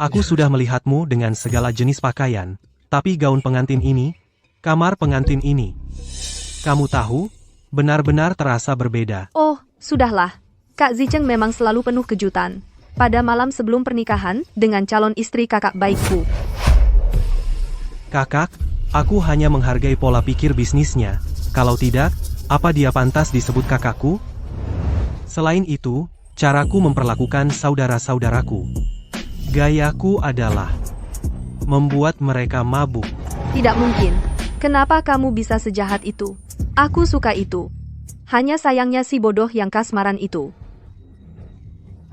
Aku sudah melihatmu dengan segala jenis pakaian, tapi gaun pengantin ini, kamar pengantin ini, kamu tahu, benar-benar terasa berbeda. Oh, sudahlah. Kak Zicheng memang selalu penuh kejutan. Pada malam sebelum pernikahan, dengan calon istri kakak baikku. Kakak, aku hanya menghargai pola pikir bisnisnya. Kalau tidak, apa dia pantas disebut kakakku? Selain itu, caraku memperlakukan saudara-saudaraku. Gayaku adalah membuat mereka mabuk. Tidak mungkin. Kenapa kamu bisa sejahat itu? Aku suka itu. Hanya sayangnya si bodoh yang kasmaran itu.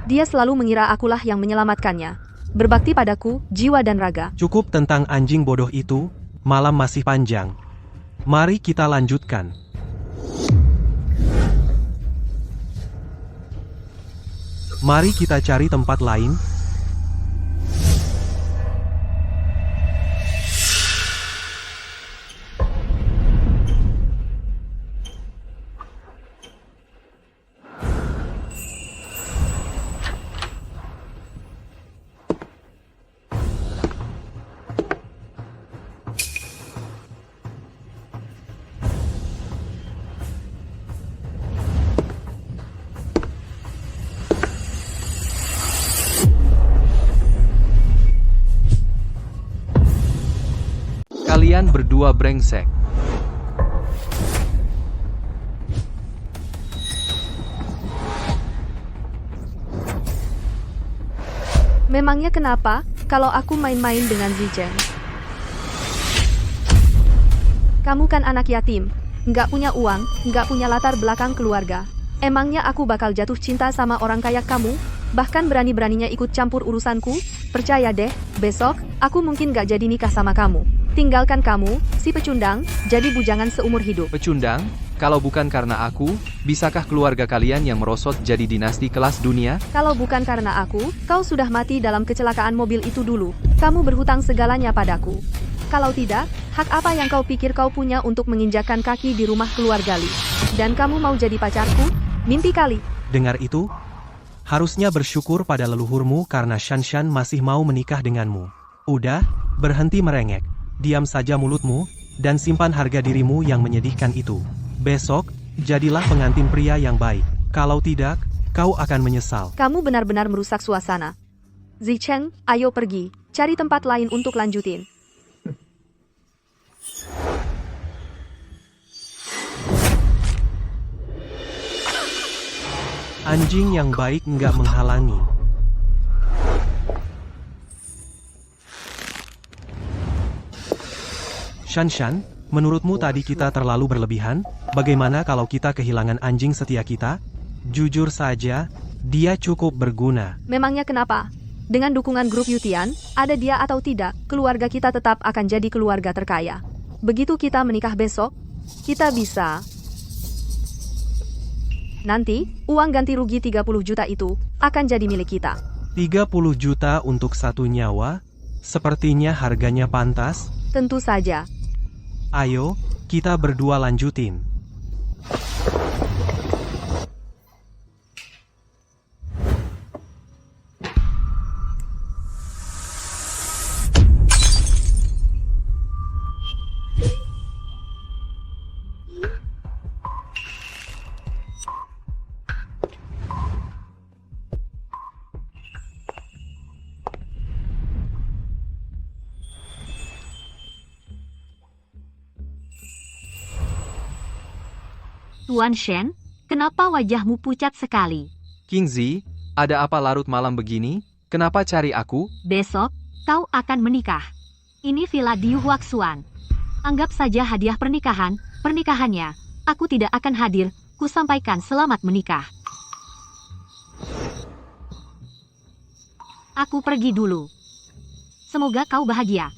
Dia selalu mengira akulah yang menyelamatkannya. Berbakti padaku, jiwa dan raga. Cukup tentang anjing bodoh itu, malam masih panjang. Mari kita lanjutkan. Mari kita cari tempat lain. Kalian berdua brengsek. Memangnya kenapa, kalau aku main-main dengan Zicheng? Kamu kan anak yatim, nggak punya uang, nggak punya latar belakang keluarga. Emangnya aku bakal jatuh cinta sama orang kaya kamu? Bahkan berani-beraninya ikut campur urusanku? Percaya deh, besok, aku mungkin gak jadi nikah sama kamu. Tinggalkan kamu, si pecundang, jadi bujangan seumur hidup. Pecundang, kalau bukan karena aku, bisakah keluarga kalian yang merosot jadi dinasti kelas dunia? Kalau bukan karena aku, kau sudah mati dalam kecelakaan mobil itu dulu. Kamu berhutang segalanya padaku. Kalau tidak, hak apa yang kau pikir kau punya untuk menginjakkan kaki di rumah keluarga Li? Dan kamu mau jadi pacarku? Mimpi kali. Dengar itu? Harusnya bersyukur pada leluhurmu karena Shanshan masih mau menikah denganmu. Udah, berhenti merengek. Diam saja mulutmu, dan simpan harga dirimu yang menyedihkan itu. Besok, jadilah pengantin pria yang baik. Kalau tidak, kau akan menyesal. Kamu benar-benar merusak suasana. Zicheng, ayo pergi. Cari tempat lain untuk lanjutin. Anjing yang baik nggak menghalangi. Shanshan, menurutmu tadi kita terlalu berlebihan? Bagaimana kalau kita kehilangan anjing setia kita? Jujur saja, dia cukup berguna. Memangnya kenapa? Dengan dukungan grup Yutian, ada dia atau tidak, keluarga kita tetap akan jadi keluarga terkaya. Begitu kita menikah besok, kita bisa... Nanti, uang ganti rugi 30 juta itu akan jadi milik kita. 30 juta untuk satu nyawa? Sepertinya harganya pantas. Tentu saja. Ayo, kita berdua lanjutin. Tuan Shen, kenapa wajahmu pucat sekali? King Zi, ada apa larut malam begini? Kenapa cari aku? Besok, kau akan menikah. Ini villa di Huaxuan. Anggap saja hadiah pernikahan, pernikahannya. Aku tidak akan hadir, ku sampaikan selamat menikah. Aku pergi dulu. Semoga kau bahagia.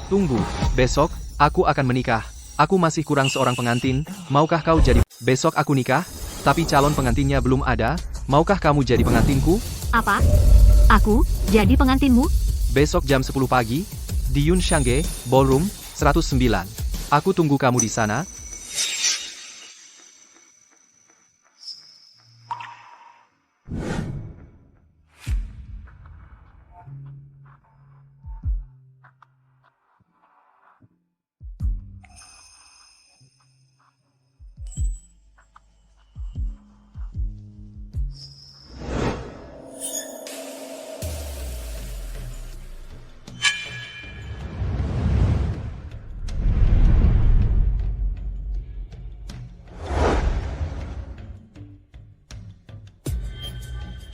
Tunggu, besok, aku akan menikah. Aku masih kurang seorang pengantin, maukah kau jadi... Besok aku nikah, tapi calon pengantinnya belum ada, maukah kamu jadi pengantinku? Apa? Aku, jadi pengantinmu? Besok jam 10 pagi, di Yun Shangge, Ballroom, 109. Aku tunggu kamu di sana.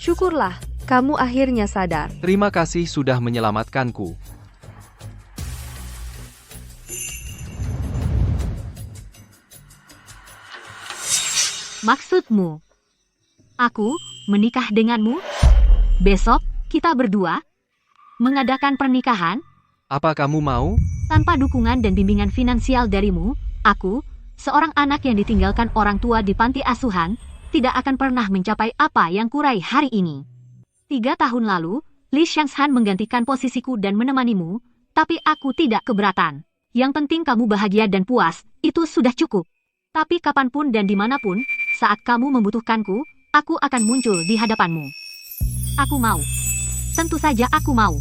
Syukurlah, kamu akhirnya sadar. Terima kasih sudah menyelamatkanku. Maksudmu? Aku menikah denganmu? Besok, kita berdua mengadakan pernikahan? Apa kamu mau? Tanpa dukungan dan bimbingan finansial darimu, aku, seorang anak yang ditinggalkan orang tua di panti asuhan, tidak akan pernah mencapai apa yang kurai hari ini. 3 tahun lalu, Li Shangshan menggantikan posisiku dan menemanimu, tapi aku tidak keberatan. Yang penting kamu bahagia dan puas, itu sudah cukup. Tapi kapanpun dan dimanapun, saat kamu membutuhkanku, aku akan muncul di hadapanmu. Aku mau. Tentu saja aku mau.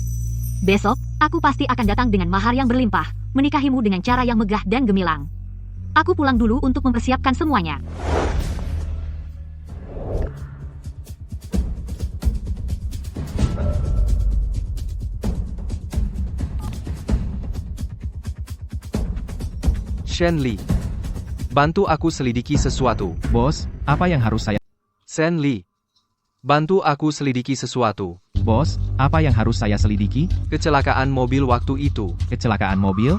Besok, aku pasti akan datang dengan mahar yang berlimpah, menikahimu dengan cara yang megah dan gemilang. Aku pulang dulu untuk mempersiapkan semuanya. Shen Li, bantu aku selidiki sesuatu. Bos, apa yang harus saya... Shen Li, bantu aku selidiki sesuatu. Bos, apa yang harus saya selidiki? Kecelakaan mobil waktu itu. Kecelakaan mobil?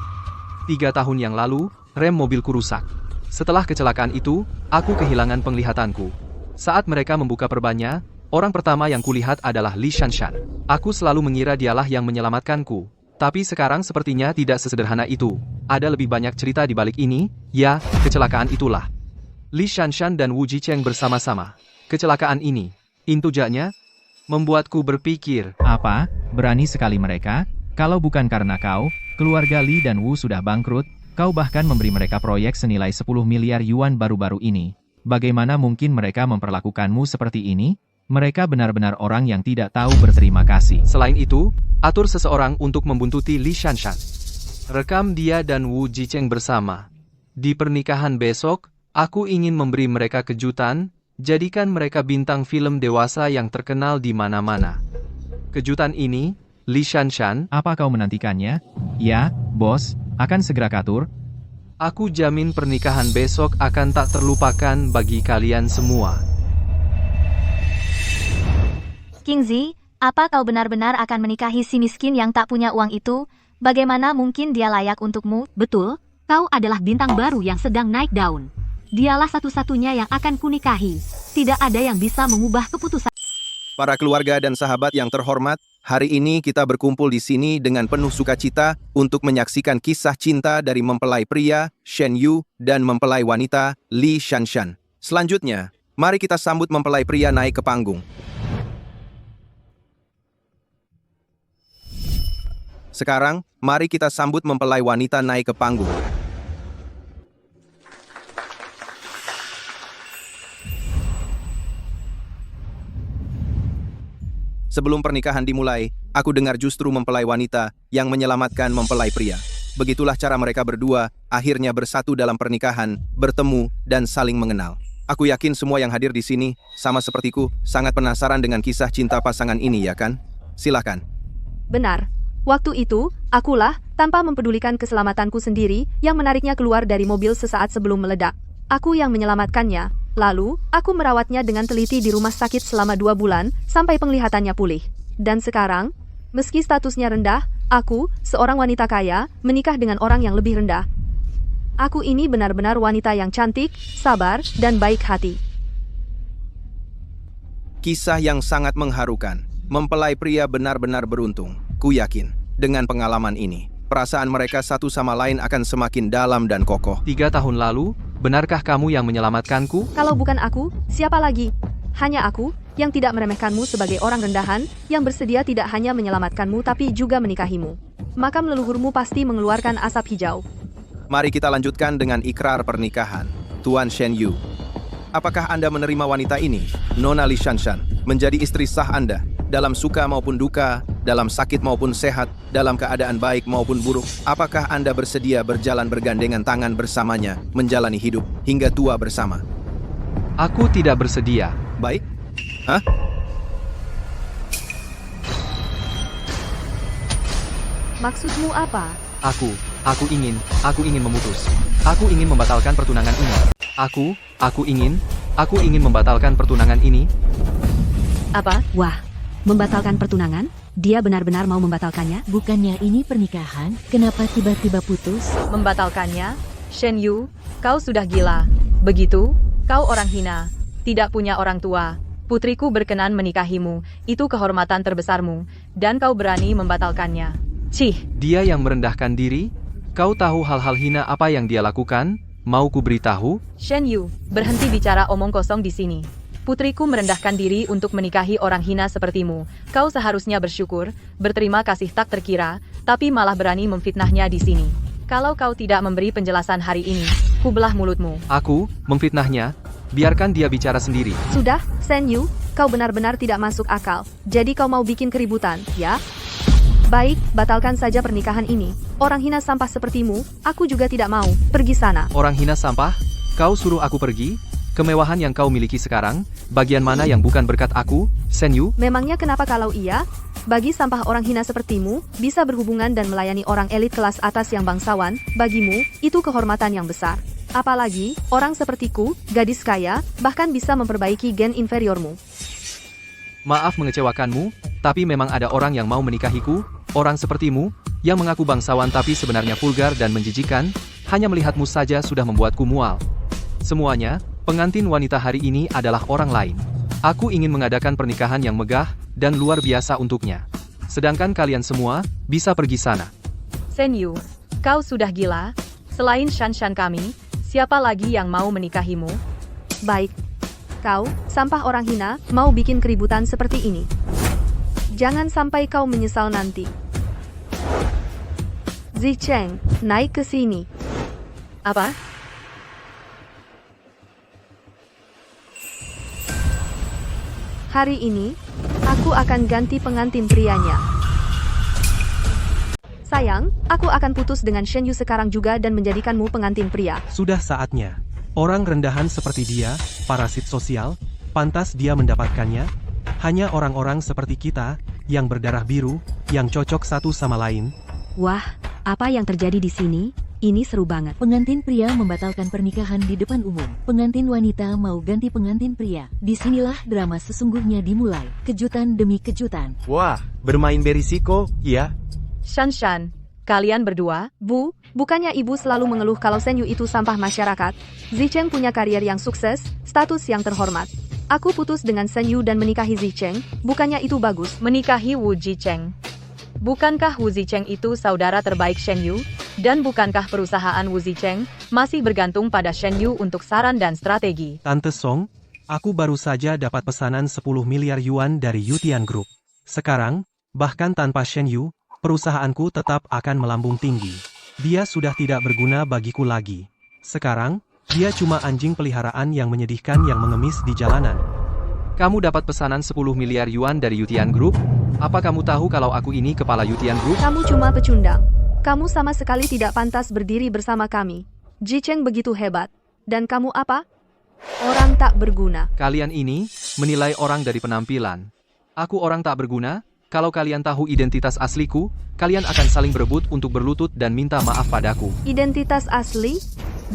3 tahun yang lalu, rem mobilku rusak. Setelah kecelakaan itu, aku kehilangan penglihatanku. Saat mereka membuka perbannya, orang pertama yang kulihat adalah Li Shanshan. Aku selalu mengira dialah yang menyelamatkanku. Tapi sekarang sepertinya tidak sesederhana itu. Ada lebih banyak cerita di balik ini, ya, kecelakaan itulah. Li Shanshan dan Wu Jicheng bersama-sama. Kecelakaan ini, intujanya, membuatku berpikir. Apa? Berani sekali mereka? Kalau bukan karena kau, keluarga Li dan Wu sudah bangkrut, kau bahkan memberi mereka proyek senilai 10 miliar yuan baru-baru ini. Bagaimana mungkin mereka memperlakukanmu seperti ini? Mereka benar-benar orang yang tidak tahu berterima kasih. Selain itu, atur seseorang untuk membuntuti Li Shanshan. Rekam dia dan Wu Jicheng bersama. Di pernikahan besok, aku ingin memberi mereka kejutan, jadikan mereka bintang film dewasa yang terkenal di mana-mana. Kejutan ini, Li Shanshan, Apa kau menantikannya? Ya, bos, akan segera katur. aku jamin pernikahan besok akan tak terlupakan bagi kalian semua. King Zi, apa kau benar-benar akan menikahi si miskin yang tak punya uang itu? Bagaimana mungkin dia layak untukmu? Betul, kau adalah bintang baru yang sedang naik daun. Dialah satu-satunya yang akan kunikahi. Tidak ada yang bisa mengubah keputusan. Para keluarga dan sahabat yang terhormat, hari ini kita berkumpul di sini dengan penuh sukacita untuk menyaksikan kisah cinta dari mempelai pria, Shen Yu, dan mempelai wanita, Li Shanshan. Selanjutnya, mari kita sambut mempelai pria naik ke panggung. Sekarang, mari kita sambut mempelai wanita naik ke panggung. Sebelum pernikahan dimulai, aku dengar justru mempelai wanita yang menyelamatkan mempelai pria. Begitulah cara mereka berdua akhirnya bersatu dalam pernikahan, bertemu, dan saling mengenal. Aku yakin semua yang hadir di sini, sama sepertiku, sangat penasaran dengan kisah cinta pasangan ini, ya kan? Silakan. Benar. Waktu itu, akulah, tanpa mempedulikan keselamatanku sendiri, yang menariknya keluar dari mobil sesaat sebelum meledak. Aku yang menyelamatkannya. Lalu, aku merawatnya dengan teliti di rumah sakit selama 2 bulan, sampai penglihatannya pulih. Dan sekarang, meski statusnya rendah, aku, seorang wanita kaya, menikah dengan orang yang lebih rendah. Aku ini benar-benar wanita yang cantik, sabar, dan baik hati. Kisah yang sangat mengharukan. Mempelai pria benar-benar beruntung. Ku yakin, dengan pengalaman ini, perasaan mereka satu sama lain akan semakin dalam dan kokoh. 3 tahun lalu, benarkah kamu yang menyelamatkanku? Kalau bukan aku, siapa lagi? Hanya aku, yang tidak meremehkanmu sebagai orang rendahan, yang bersedia tidak hanya menyelamatkanmu tapi juga menikahimu. Makam leluhurmu pasti mengeluarkan asap hijau. Mari kita lanjutkan dengan ikrar pernikahan. Tuan Shen Yu, apakah Anda menerima wanita ini, Nona Li Shanshan, menjadi istri sah Anda? Dalam suka maupun duka, dalam sakit maupun sehat, dalam keadaan baik maupun buruk, apakah Anda bersedia berjalan bergandengan tangan bersamanya, menjalani hidup hingga tua bersama? Aku tidak bersedia. Baik? Hah? Maksudmu apa? Aku ingin memutus. Aku ingin membatalkan pertunangan ini. Aku ingin membatalkan pertunangan ini. Apa? Wah, membatalkan pertunangan? Dia benar-benar mau membatalkannya? Bukannya ini pernikahan, kenapa tiba-tiba putus? Membatalkannya? Shen Yu, kau sudah gila. Begitu? Kau orang hina. Tidak punya orang tua. Putriku berkenan menikahimu. Itu kehormatan terbesarmu. Dan kau berani membatalkannya. Cih, Dia yang merendahkan diri? Kau tahu hal-hal hina apa yang dia lakukan? Mau ku beritahu? Shen Yu, berhenti bicara omong kosong di sini. Putriku merendahkan diri untuk menikahi orang hina sepertimu. Kau seharusnya bersyukur, berterima kasih tak terkira, tapi malah berani memfitnahnya di sini. Kalau kau tidak memberi penjelasan hari ini, ku belah mulutmu. Aku, memfitnahnya? Biarkan dia bicara sendiri. Sudah, Shen Yu, kau benar-benar tidak masuk akal. Jadi kau mau bikin keributan, ya? Baik, batalkan saja pernikahan ini. Orang hina sampah sepertimu, aku juga tidak mau. Pergi sana. Orang hina sampah? Kau suruh aku pergi? Kemewahan yang kau miliki sekarang, bagian mana yang bukan berkat aku, Shen Yu? Memangnya kenapa kalau iya? Bagi sampah orang hina sepertimu, bisa berhubungan dan melayani orang elit kelas atas yang bangsawan, bagimu, itu kehormatan yang besar. Apalagi, orang sepertiku, gadis kaya, bahkan bisa memperbaiki gen inferiormu. Maaf mengecewakanmu, tapi memang ada orang yang mau menikahiku, orang sepertimu, yang mengaku bangsawan tapi sebenarnya vulgar dan menjijikan, hanya melihatmu saja sudah membuatku mual. Semuanya, pengantin wanita hari ini adalah orang lain. Aku ingin mengadakan pernikahan yang megah dan luar biasa untuknya. Sedangkan kalian semua, bisa pergi sana. Shen Yu, kau sudah gila? Selain Shan-Shan kami, siapa lagi yang mau menikahimu? Baik. Kau, sampah orang hina, mau bikin keributan seperti ini. Jangan sampai kau menyesal nanti. Zicheng, naik ke sini. Apa? Hari ini, aku akan ganti pengantin prianya. Sayang, aku akan putus dengan Shen Yu sekarang juga dan menjadikanmu pengantin pria. Sudah saatnya. Orang rendahan seperti dia, parasit sosial, pantas dia mendapatkannya. Hanya orang-orang seperti kita, yang berdarah biru, yang cocok satu sama lain. Wah, apa yang terjadi di sini? Ini seru banget. Pengantin pria membatalkan pernikahan di depan umum. Pengantin wanita mau ganti pengantin pria. Disinilah drama sesungguhnya dimulai. Kejutan demi kejutan. Wah, bermain berisiko, ya? Shan-Shan, kalian berdua, Bu, bukannya ibu selalu mengeluh kalau Shen Yu itu sampah masyarakat? Zicheng punya karier yang sukses, status yang terhormat. Aku putus dengan Shen Yu dan menikahi Zicheng, bukannya itu bagus? Menikahi Wu Zicheng. Bukankah Wu Zicheng itu saudara terbaik Shen Yu? Dan bukankah perusahaan Wu Zicheng masih bergantung pada Shen Yu untuk saran dan strategi? Tante Song, aku baru saja dapat pesanan 10 miliar yuan dari Yutian Group. Sekarang, bahkan tanpa Shen Yu, perusahaanku tetap akan melambung tinggi. Dia sudah tidak berguna bagiku lagi. Sekarang, dia cuma anjing peliharaan yang menyedihkan yang mengemis di jalanan. Kamu dapat pesanan 10 miliar yuan dari Yutian Group? Apa kamu tahu kalau aku ini kepala Yutian Group? Kamu cuma pecundang. Kamu sama sekali tidak pantas berdiri bersama kami. Zicheng begitu hebat. Dan kamu apa? Orang tak berguna. Kalian ini, menilai orang dari penampilan. Aku orang tak berguna? Kalau kalian tahu identitas asliku, kalian akan saling berebut untuk berlutut dan minta maaf padaku. Identitas asli?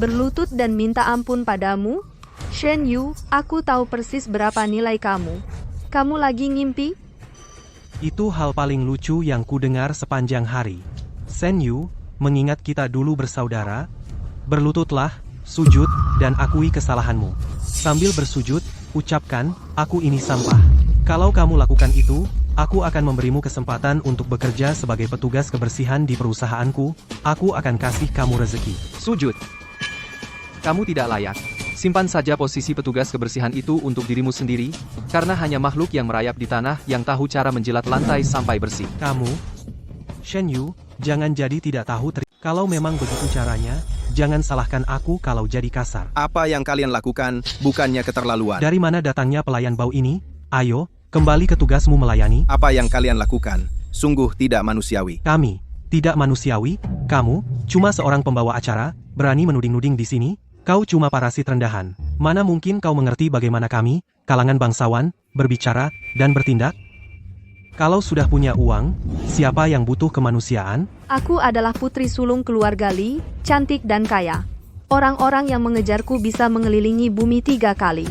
Berlutut dan minta ampun padamu? Shen Yu, aku tahu persis berapa nilai kamu. Kamu lagi ngimpi? Itu hal paling lucu yang kudengar sepanjang hari. Shen Yu, mengingat kita dulu bersaudara, berlututlah, sujud, dan akui kesalahanmu. Sambil bersujud, ucapkan, aku ini sampah. Kalau kamu lakukan itu, aku akan memberimu kesempatan untuk bekerja sebagai petugas kebersihan di perusahaanku, aku akan kasih kamu rezeki. Sujud. Kamu tidak layak. Simpan saja posisi petugas kebersihan itu untuk dirimu sendiri, karena hanya makhluk yang merayap di tanah yang tahu cara menjilat lantai sampai bersih. Kamu, Shen Yu, jangan jadi tidak tahu kalau memang begitu caranya, jangan salahkan aku kalau jadi kasar. Apa yang kalian lakukan bukannya keterlaluan. Dari mana datangnya pelayan bau ini? Ayo, kembali ke tugasmu melayani. Apa yang kalian lakukan sungguh tidak manusiawi. Kami, tidak manusiawi, kamu, cuma seorang pembawa acara, berani menuding-nuding di sini? Kau cuma parasit rendahan. Mana mungkin kau mengerti bagaimana kami, kalangan bangsawan, berbicara, dan bertindak? Kalau sudah punya uang, siapa yang butuh kemanusiaan? Aku adalah putri sulung keluarga Li, cantik dan kaya. Orang-orang yang mengejarku bisa mengelilingi bumi 3 kali.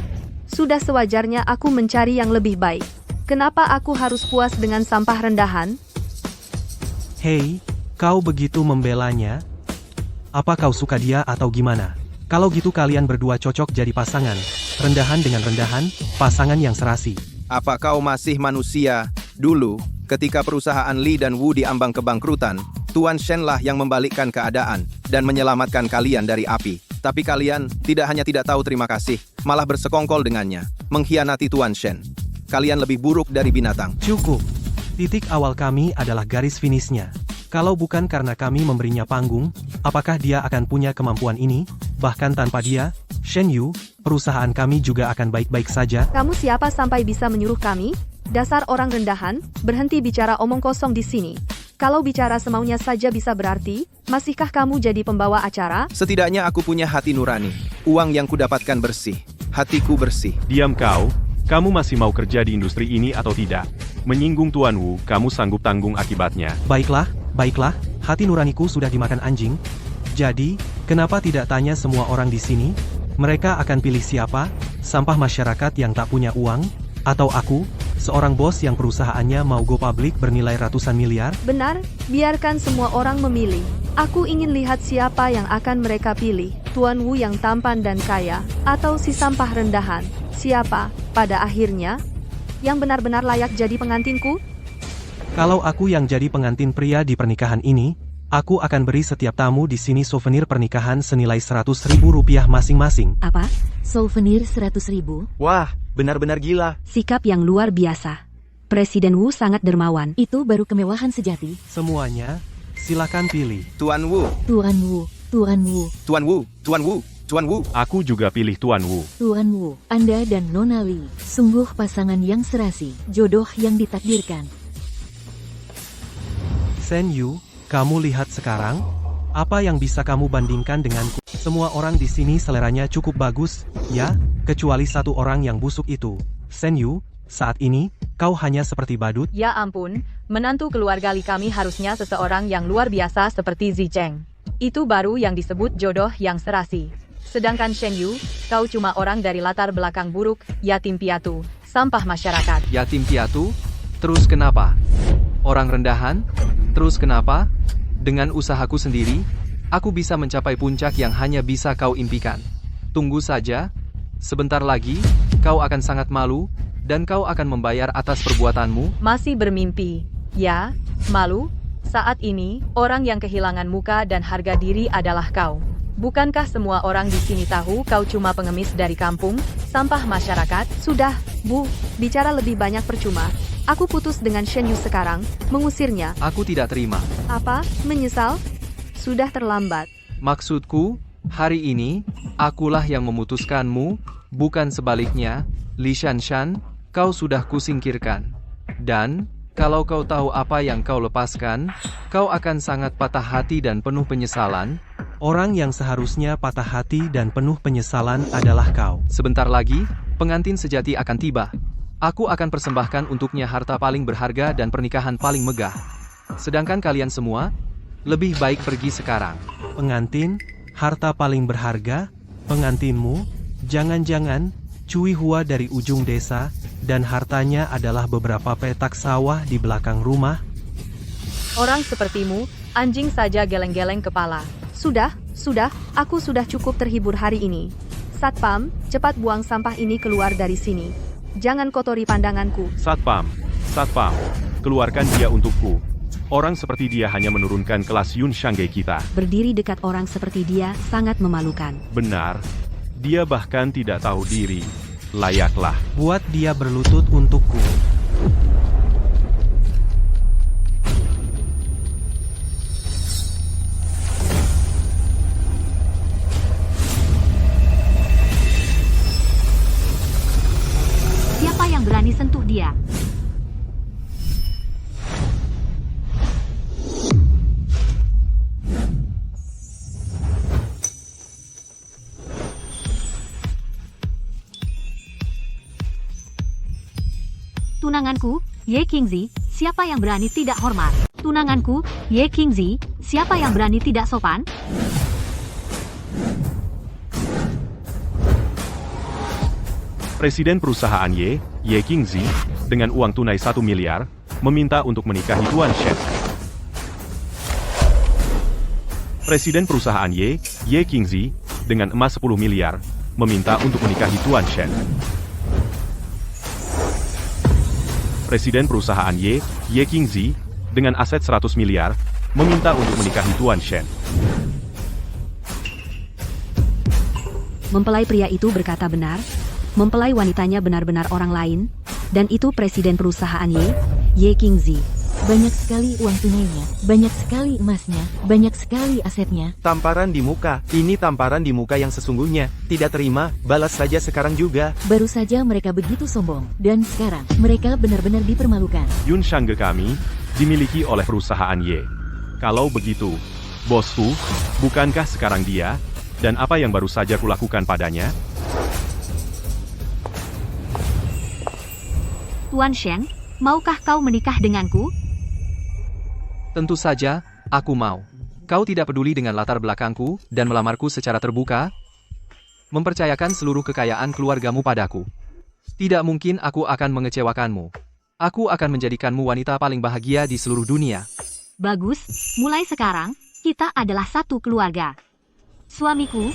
Sudah sewajarnya aku mencari yang lebih baik. Kenapa aku harus puas dengan sampah rendahan? Hei, kau begitu membelanya? Apa kau suka dia atau gimana? Kalau gitu kalian berdua cocok jadi pasangan. Rendahan dengan rendahan, pasangan yang serasi. Apa kau masih manusia? Dulu, ketika perusahaan Lee dan Wu diambang kebangkrutan, Tuan Shen lah yang membalikkan keadaan dan menyelamatkan kalian dari api. Tapi kalian tidak hanya tidak tahu terima kasih, malah bersekongkol dengannya, mengkhianati Tuan Shen. Kalian lebih buruk dari binatang. Cukup. Titik awal kami adalah garis finishnya. Kalau bukan karena kami memberinya panggung, apakah dia akan punya kemampuan ini? Bahkan tanpa dia, Shen Yu, perusahaan kami juga akan baik-baik saja. Kamu siapa sampai bisa menyuruh kami? Dasar orang rendahan, berhenti bicara omong kosong di sini. Kalau bicara semaunya saja bisa berarti, masihkah kamu jadi pembawa acara? Setidaknya aku punya hati nurani. Uang yang kudapatkan bersih. Hatiku bersih. Diam kau, kamu masih mau kerja di industri ini atau tidak? Menyinggung Tuan Wu, kamu sanggup tanggung akibatnya. Baiklah, hati nuraniku sudah dimakan anjing. Jadi, kenapa tidak tanya semua orang di sini? Mereka akan pilih siapa? Sampah masyarakat yang tak punya uang? Atau aku, seorang bos yang perusahaannya mau go public bernilai ratusan miliar? Benar, biarkan semua orang memilih. Aku ingin lihat siapa yang akan mereka pilih. Tuan Wu yang tampan dan kaya, atau si sampah rendahan. Siapa, pada akhirnya, yang benar-benar layak jadi pengantinku? Kalau aku yang jadi pengantin pria di pernikahan ini, aku akan beri setiap tamu di sini souvenir pernikahan senilai Rp100.000 masing-masing. Apa? Souvenir 100.000? Wah, benar-benar gila. Sikap yang luar biasa. Presiden Wu sangat dermawan. Itu baru kemewahan sejati. Semuanya, silakan pilih. Tuan Wu, Tuan Wu, Tuan Wu, Tuan Wu, Tuan Wu, Tuan Wu. Aku juga pilih Tuan Wu. Tuan Wu. Anda dan Nona Lee, sungguh pasangan yang serasi, jodoh yang ditakdirkan. Shen Yu, kamu lihat sekarang, apa yang bisa kamu bandingkan denganku? Semua orang di sini seleranya cukup bagus, ya, kecuali satu orang yang busuk itu. Shen Yu, saat ini, kau hanya seperti badut. Ya ampun, menantu keluarga Li kami harusnya seseorang yang luar biasa seperti Zi Cheng. Itu baru yang disebut jodoh yang serasi. Sedangkan Shen Yu, kau cuma orang dari latar belakang buruk, yatim piatu, sampah masyarakat. Yatim piatu? Terus kenapa? Orang rendahan? Terus kenapa? Dengan usahaku sendiri, aku bisa mencapai puncak yang hanya bisa kau impikan. Tunggu saja, sebentar lagi, kau akan sangat malu, dan kau akan membayar atas perbuatanmu. Masih bermimpi, ya, malu? Saat ini, orang yang kehilangan muka dan harga diri adalah kau. Bukankah semua orang di sini tahu kau cuma pengemis dari kampung, sampah masyarakat? Sudah, Bu, bicara lebih banyak percuma. Aku putus dengan Shen Yu sekarang, mengusirnya. Aku tidak terima. Apa? Menyesal? Sudah terlambat. Maksudku, hari ini, akulah yang memutuskanmu, bukan sebaliknya. Li Shanshan, kau sudah kusingkirkan. Dan, kalau kau tahu apa yang kau lepaskan, kau akan sangat patah hati dan penuh penyesalan. Orang yang seharusnya patah hati dan penuh penyesalan adalah kau. Sebentar lagi, pengantin sejati akan tiba. Aku akan persembahkan untuknya harta paling berharga dan pernikahan paling megah. Sedangkan kalian semua, lebih baik pergi sekarang. Pengantin, harta paling berharga, pengantinmu, jangan-jangan, Cui Hua dari ujung desa, dan hartanya adalah beberapa petak sawah di belakang rumah. Orang sepertimu, anjing saja geleng-geleng kepala. Sudah, aku sudah cukup terhibur hari ini. Satpam, cepat buang sampah ini keluar dari sini. Jangan kotori pandanganku. Satpam, keluarkan dia untukku. Orang seperti dia hanya menurunkan kelas Yun Shanggei kita. Berdiri dekat orang seperti dia sangat memalukan. Benar, dia bahkan tidak tahu diri. Layaklah. Buat dia berlutut untukku. Siapa yang berani sentuh dia? Tunanganku, Ye Qingzi, siapa yang berani tidak hormat? Tunanganku, Ye Qingzi, siapa yang berani tidak sopan? Presiden perusahaan Ye Qingzi, dengan uang tunai 1 miliar, meminta untuk menikahi Tuan Shen. Presiden perusahaan Ye Qingzi, dengan emas 10 miliar, meminta untuk menikahi Tuan Shen. Presiden perusahaan Ye Qingzi, dengan aset 100 miliar, meminta untuk menikahi Tuan Shen. Mempelai pria itu berkata benar, mempelai wanitanya benar-benar orang lain, dan itu presiden perusahaan Ye Qingzi. Banyak sekali uang tunainya, banyak sekali emasnya, banyak sekali asetnya. Tamparan di muka. Ini tamparan di muka yang sesungguhnya. Tidak terima, balas saja sekarang juga. Baru saja mereka begitu sombong, dan sekarang mereka benar-benar dipermalukan. Yun Shangge kami, dimiliki oleh perusahaan Ye. Kalau begitu, bosku, bukankah sekarang dia, dan apa yang baru saja kulakukan padanya? Tuan Shen, maukah kau menikah denganku? Tentu saja, aku mau. Kau tidak peduli dengan latar belakangku dan melamarku secara terbuka? Mempercayakan seluruh kekayaan keluargamu padaku. Tidak mungkin aku akan mengecewakanmu. Aku akan menjadikanmu wanita paling bahagia di seluruh dunia. Bagus, mulai sekarang, kita adalah satu keluarga. Suamiku,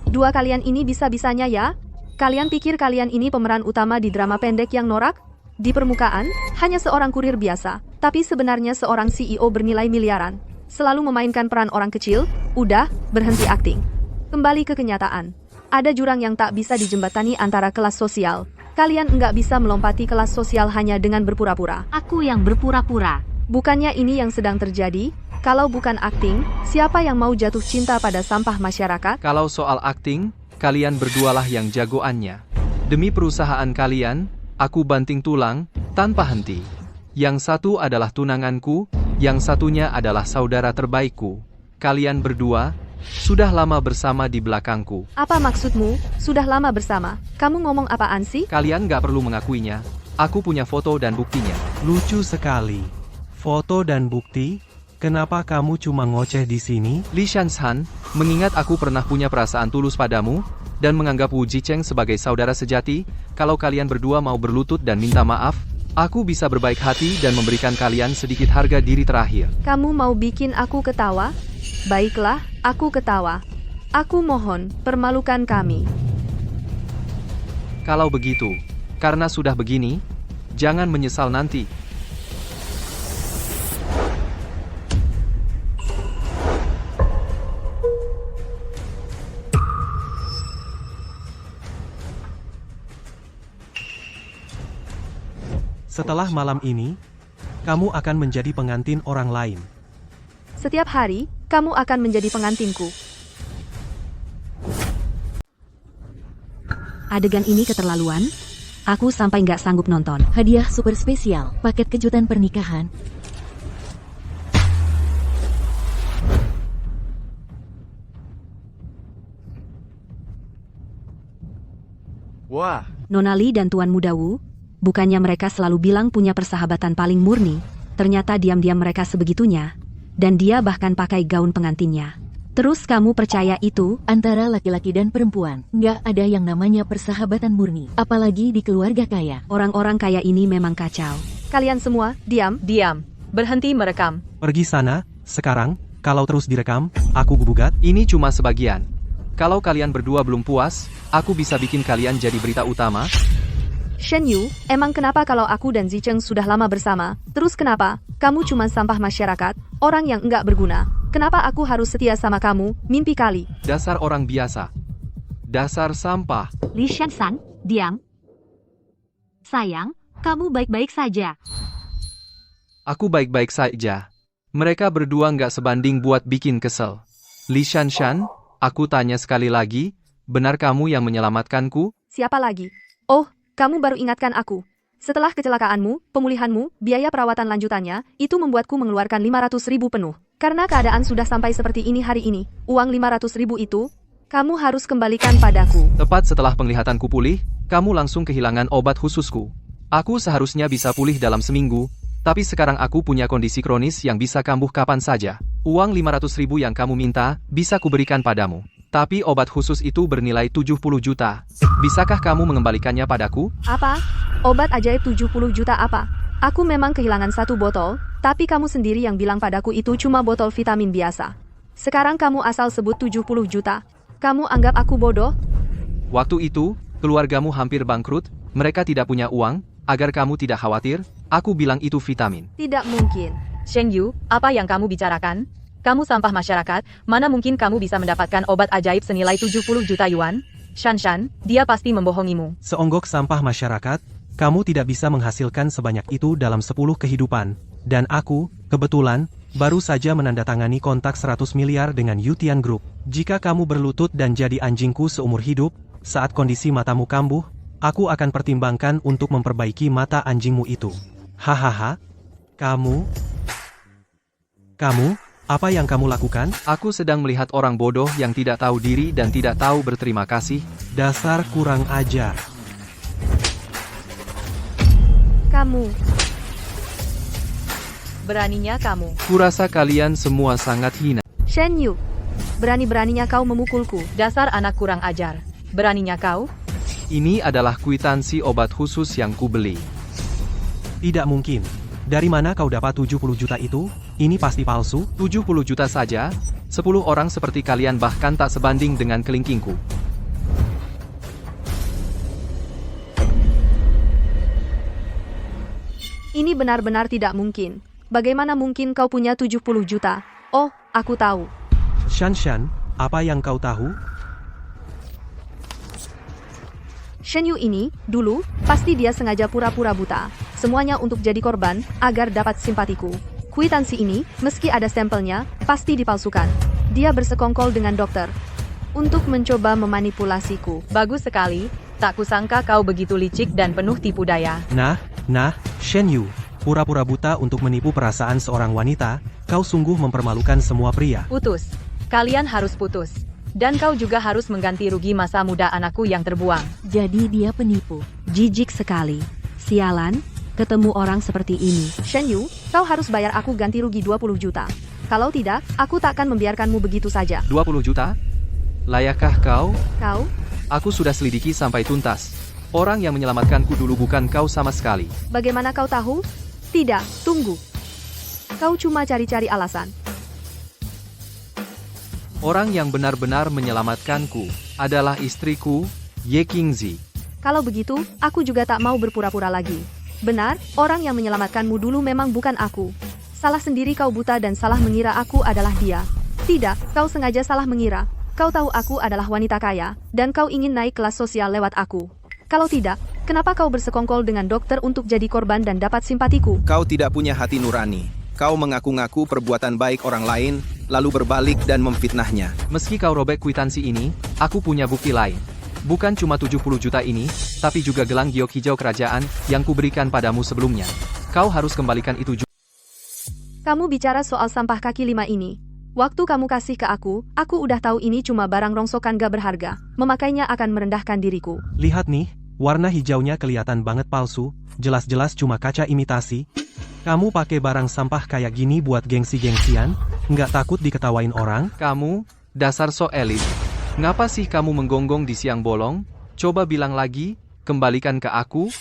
Dua kalian ini bisa-bisanya ya? Kalian pikir kalian ini pemeran utama di drama pendek yang norak? Di permukaan, hanya seorang kurir biasa, tapi sebenarnya seorang CEO bernilai miliaran. Selalu memainkan peran orang kecil, udah, berhenti akting. Kembali ke kenyataan. Ada jurang yang tak bisa dijembatani antara kelas sosial. Kalian nggak bisa melompati kelas sosial hanya dengan berpura-pura. aku yang berpura-pura. Bukannya ini yang sedang terjadi? Kalau bukan akting, siapa yang mau jatuh cinta pada sampah masyarakat? Kalau soal akting, kalian berdualah yang jagoannya. Demi perusahaan kalian, aku banting tulang, tanpa henti. Yang satu adalah tunanganku, yang satunya adalah saudara terbaikku. Kalian berdua, sudah lama bersama di belakangku. Apa maksudmu, sudah lama bersama? Kamu ngomong apaan sih? Kalian gak perlu mengakuinya. Aku punya foto dan buktinya. Lucu sekali. Foto dan bukti? Kenapa kamu cuma ngoceh di sini? Li Shanshan, mengingat aku pernah punya perasaan tulus padamu, dan menganggap Wu Jicheng sebagai saudara sejati, kalau kalian berdua mau berlutut dan minta maaf, aku bisa berbaik hati dan memberikan kalian sedikit harga diri terakhir. Kamu mau bikin aku ketawa? Baiklah, aku ketawa. Aku mohon, permalukan kami. Kalau begitu, karena sudah begini, jangan menyesal nanti. Setelah malam ini, kamu akan menjadi pengantin orang lain. Setiap hari, kamu akan menjadi pengantinku. Adegan ini keterlaluan. Aku sampai nggak sanggup nonton. Hadiah super spesial, paket kejutan pernikahan. Wah, Nona Li dan Tuan Muda Wu, bukannya mereka selalu bilang punya persahabatan paling murni, ternyata diam-diam mereka sebegitunya, dan dia bahkan pakai gaun pengantinnya. Terus kamu percaya itu? Antara laki-laki dan perempuan, nggak ada yang namanya persahabatan murni, apalagi di keluarga kaya. Orang-orang kaya ini memang kacau. Kalian semua, diam. Diam. Berhenti merekam. Pergi sana, sekarang, kalau terus direkam, aku gugat. Ini cuma sebagian. Kalau kalian berdua belum puas, aku bisa bikin kalian jadi berita utama. Shen Yu, emang kenapa kalau aku dan Zicheng sudah lama bersama? Terus kenapa? Kamu cuma sampah masyarakat, orang yang enggak berguna. Kenapa aku harus setia sama kamu? Mimpi kali. Dasar orang biasa. Dasar sampah. Li Shanshan, diam. Sayang, kamu baik-baik saja. Aku baik-baik saja. Mereka berdua nggak sebanding buat bikin kesel. Li Shanshan, aku tanya sekali lagi, benar kamu yang menyelamatkanku? Siapa lagi? Oh, kamu baru ingatkan aku. Setelah kecelakaanmu, pemulihanmu, biaya perawatan lanjutannya, itu membuatku mengeluarkan 500.000 penuh. Karena keadaan sudah sampai seperti ini hari ini, uang 500.000 itu, kamu harus kembalikan padaku. Tepat setelah penglihatanku pulih, kamu langsung kehilangan obat khususku. Aku seharusnya bisa pulih dalam seminggu, tapi sekarang aku punya kondisi kronis yang bisa kambuh kapan saja. Uang 500.000 yang kamu minta, bisa kuberikan padamu. Tapi obat khusus itu bernilai 70 juta. Bisakah kamu mengembalikannya padaku? Apa? Obat ajaib 70 juta apa? Aku memang kehilangan satu botol, tapi kamu sendiri yang bilang padaku itu cuma botol vitamin biasa. Sekarang kamu asal sebut 70 juta. Kamu anggap aku bodoh? Waktu itu, keluargamu hampir bangkrut, mereka tidak punya uang, agar kamu tidak khawatir, aku bilang itu vitamin. Tidak mungkin. Shen Yu, apa yang kamu bicarakan? Kamu sampah masyarakat, mana mungkin kamu bisa mendapatkan obat ajaib senilai 70 juta yuan? Shanshan, dia pasti membohongimu. Seonggok sampah masyarakat, kamu tidak bisa menghasilkan sebanyak itu dalam 10 kehidupan. Dan aku, kebetulan, baru saja menandatangani kontak 100 miliar dengan Yutian Group. Jika kamu berlutut dan jadi anjingku seumur hidup, saat kondisi matamu kambuh, aku akan pertimbangkan untuk memperbaiki mata anjingmu itu. Hahaha. Kamu, apa yang kamu lakukan? Aku sedang melihat orang bodoh yang tidak tahu diri dan tidak tahu berterima kasih. Dasar kurang ajar. Kamu. Beraninya kamu. Kurasa kalian semua sangat hina. Shen Yu. Berani-beraninya kau memukulku. Dasar anak kurang ajar. Beraninya kau? Ini adalah kwitansi obat khusus yang kubeli. Tidak mungkin. Dari mana kau dapat 70 juta itu? Ini pasti palsu. 70 juta saja, 10 orang seperti kalian bahkan tak sebanding dengan kelingkingku. Ini benar-benar tidak mungkin. Bagaimana mungkin kau punya 70 juta? Oh, aku tahu. Shanshan, apa yang kau tahu? Shen Yu ini, dulu, pasti dia sengaja pura-pura buta. Semuanya untuk jadi korban, agar dapat simpatiku. Kwitansi ini, meski ada stempelnya, pasti dipalsukan. Dia bersekongkol dengan dokter. Untuk mencoba memanipulasiku. Bagus sekali, tak kusangka kau begitu licik dan penuh tipu daya. Nah, Shen Yu. Pura-pura buta untuk menipu perasaan seorang wanita, kau sungguh mempermalukan semua pria. Putus. Kalian harus putus. Dan kau juga harus mengganti rugi masa muda anakku yang terbuang. Jadi dia penipu. Jijik sekali. Sialan, ketemu orang seperti ini. Shen Yu, kau harus bayar aku ganti rugi 20 juta. Kalau tidak, aku tak akan membiarkanmu begitu saja. 20 juta? Layakkah kau? Kau? Aku sudah selidiki sampai tuntas. Orang yang menyelamatkanku dulu bukan kau sama sekali. Bagaimana kau tahu? Tidak, tunggu. Kau cuma cari-cari alasan. Orang yang benar-benar menyelamatkanku adalah istriku, Ye Qingzi. Kalau begitu, aku juga tak mau berpura-pura lagi. Benar, orang yang menyelamatkanmu dulu memang bukan aku. Salah sendiri kau buta dan salah mengira aku adalah dia. Tidak, kau sengaja salah mengira. Kau tahu aku adalah wanita kaya, dan kau ingin naik kelas sosial lewat aku. Kalau tidak, kenapa kau bersekongkol dengan dokter untuk jadi korban dan dapat simpatiku? Kau tidak punya hati nurani. Kau mengaku-ngaku perbuatan baik orang lain, lalu berbalik dan memfitnahnya. Meski kau robek kwitansi ini, aku punya bukti lain. Bukan cuma 70 juta ini, tapi juga gelang giok hijau kerajaan yang kuberikan padamu sebelumnya. Kau harus kembalikan itu juga. Kamu bicara soal sampah kaki 5 ini. Waktu kamu kasih ke aku udah tahu ini cuma barang rongsokan gak berharga. Memakainya akan merendahkan diriku. Lihat nih, warna hijaunya kelihatan banget palsu, jelas-jelas cuma kaca imitasi. Kamu pakai barang sampah kayak gini buat gengsi-gengsian? Nggak takut diketawain orang? Kamu, dasar so elit. Ngapa sih kamu menggonggong di siang bolong? Coba bilang lagi, kembalikan ke aku.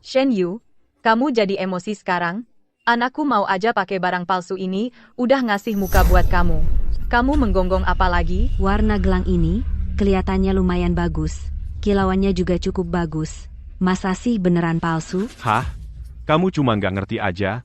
Shen Yu, kamu jadi emosi sekarang? Anakku mau aja pakai barang palsu ini, udah ngasih muka buat kamu. Kamu menggonggong apa lagi? Warna gelang ini, kelihatannya lumayan bagus. Kilauannya juga cukup bagus. Masa sih beneran palsu? Hah? Kamu cuma nggak ngerti aja?